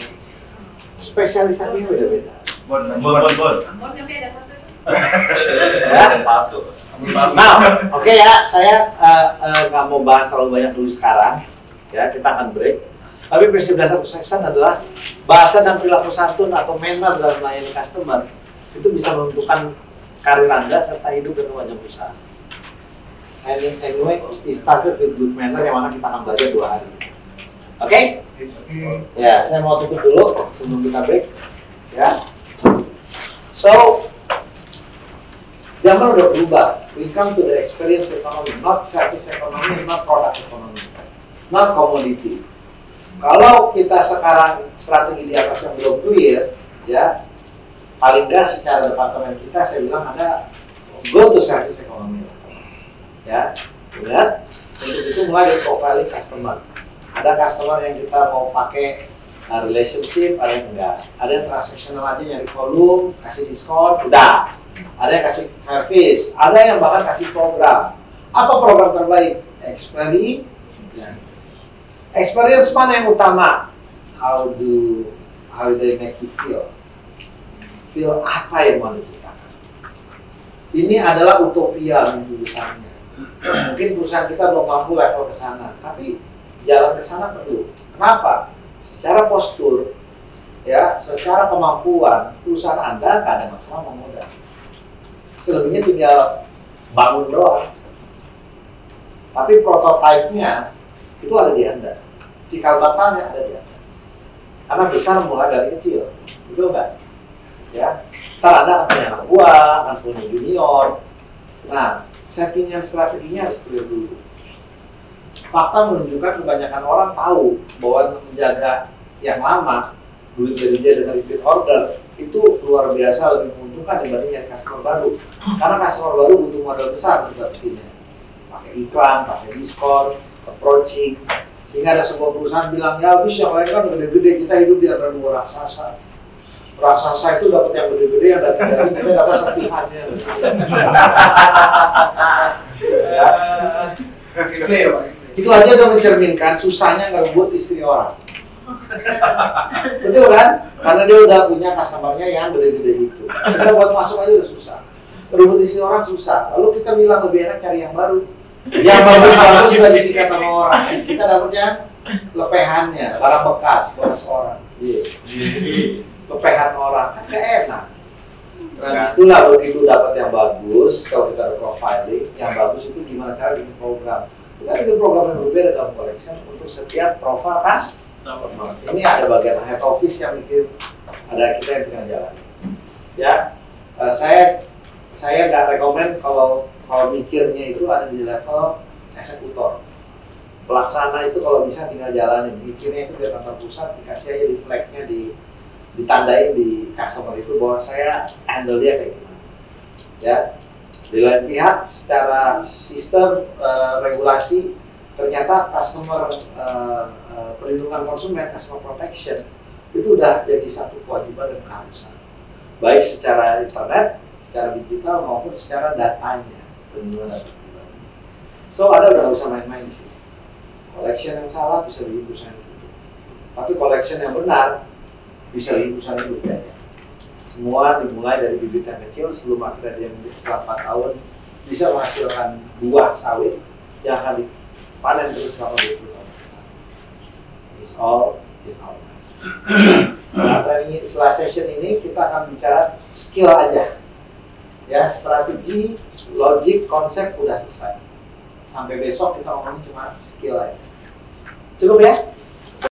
Spesialisasinya beda-beda. Bon. Ambon tapi ada satu tuh. Ya. Palsu. Nah, oke ya, saya nggak mau bahas terlalu banyak dulu sekarang. Ya, kita akan break. Tapi prinsip dasar kesuksesan adalah bahasa dan perilaku santun atau manner dalam melayani customer itu bisa menentukan karir Anda serta hidup dan wajah perusahaan. Anyway, it started with good manner yang mana kita akan belajar 2 hari. Oke? Ya, saya mau tutup dulu sebelum kita break. Ya. So, zaman udah berubah. We come to the experience economy, not service economy, not product economy, not commodity. Kalau kita sekarang strategi di atas yang belum clear, ya, paling nggak secara departemen kita, saya bilang ada go to service economy. Ya, ingat, untuk itu mulai dari profiling customer. Ada customer yang kita mau pakai relationship, ada yang enggak. Ada yang transactional aja nyari volume, kasih diskon, udah. Ada yang kasih service, ada yang bahkan kasih program. Apa program terbaik? Experience mana yang utama? How do they make you feel? Feel apa yang mau diciptakan? Ini adalah utopia mimpi besarnya. Mungkin perusahaan kita belum mampu level ke sana, tapi jalan ke sana perlu. Kenapa? Secara postur, ya, secara kemampuan perusahaan Anda nggak ada masalah modal. Selebihnya tinggal bangun doang. Tapi prototipenya itu ada di Anda, cikal bakalnya ada di Anda. Karena besar mulai dari kecil. betul nggak? Ya, ntar Anda akan punya anak buah, akan punya junior. Nah, settingan strateginya harus clear dulu. Fakta menunjukkan kebanyakan orang tahu bahwa menjaga yang lama, duit dari dia dengan repeat order, itu luar biasa lebih menguntungkan dibanding yang customer baru. Karena customer baru butuh modal besar untuk dapetinnya. Pakai iklan, pakai diskon, approaching. Sehingga ada sebuah perusahaan bilang, ya habis yang lain kan gede-gede, kita hidup di antara dua raksasa. Raksasa itu dapat yang gede-gede, yang dari kita dapat serpihannya. Ya. Itu aja udah mencerminkan susahnya ngerebut istri orang. Betul kan? Karena dia udah punya customer-nya yang gede-gede itu. Kita buat masuk aja udah susah. Ngerebut istri orang susah. Lalu kita bilang lebih enak cari yang baru. Yang bagus-bagus sudah disikat sama orang. Kita dapatnya lepehannya, barang bekas orang. Lepehan orang kan gak enak. Nah, itulah begitu dapat yang bagus. Kalau kita ada profiling, yang bagus itu gimana cara bikin program. Kita bikin program yang berbeda dalam collection untuk setiap profil kas. Ini ada bagian head office yang bikin, ada kita yang tinggal jalan. Ya, saya nggak rekomen kalau mikirnya itu ada di level eksekutor. Pelaksana itu kalau bisa tinggal jalanin. Mikirnya itu di kantor pusat, dikasih aja di flagnya, ditandain di customer itu bahwa saya handle dia kayak gimana. Ya. Di lain pihak, secara sistem regulasi, ternyata customer perlindungan konsumen, customer protection, itu udah jadi satu kewajiban dan keharusan. Baik secara internet, secara digital, maupun secara datanya, perlindungan data pribadi. So, Anda udah nggak usah main-main di sini. Collection yang salah bisa bikin perusahaan tutup. Tapi collection yang benar bisa bikin perusahaan hidup ya. Semua dimulai dari bibit yang kecil sebelum akhirnya dia setelah 4 tahun bisa menghasilkan buah sawit yang akan dipanen terus selama 20 tahun. It's all in our mind. Nah, training setelah session ini kita akan bicara skill aja. Ya, strategi, logik, konsep udah selesai. Sampai besok kita ngomongin cuma skill aja. Cukup ya?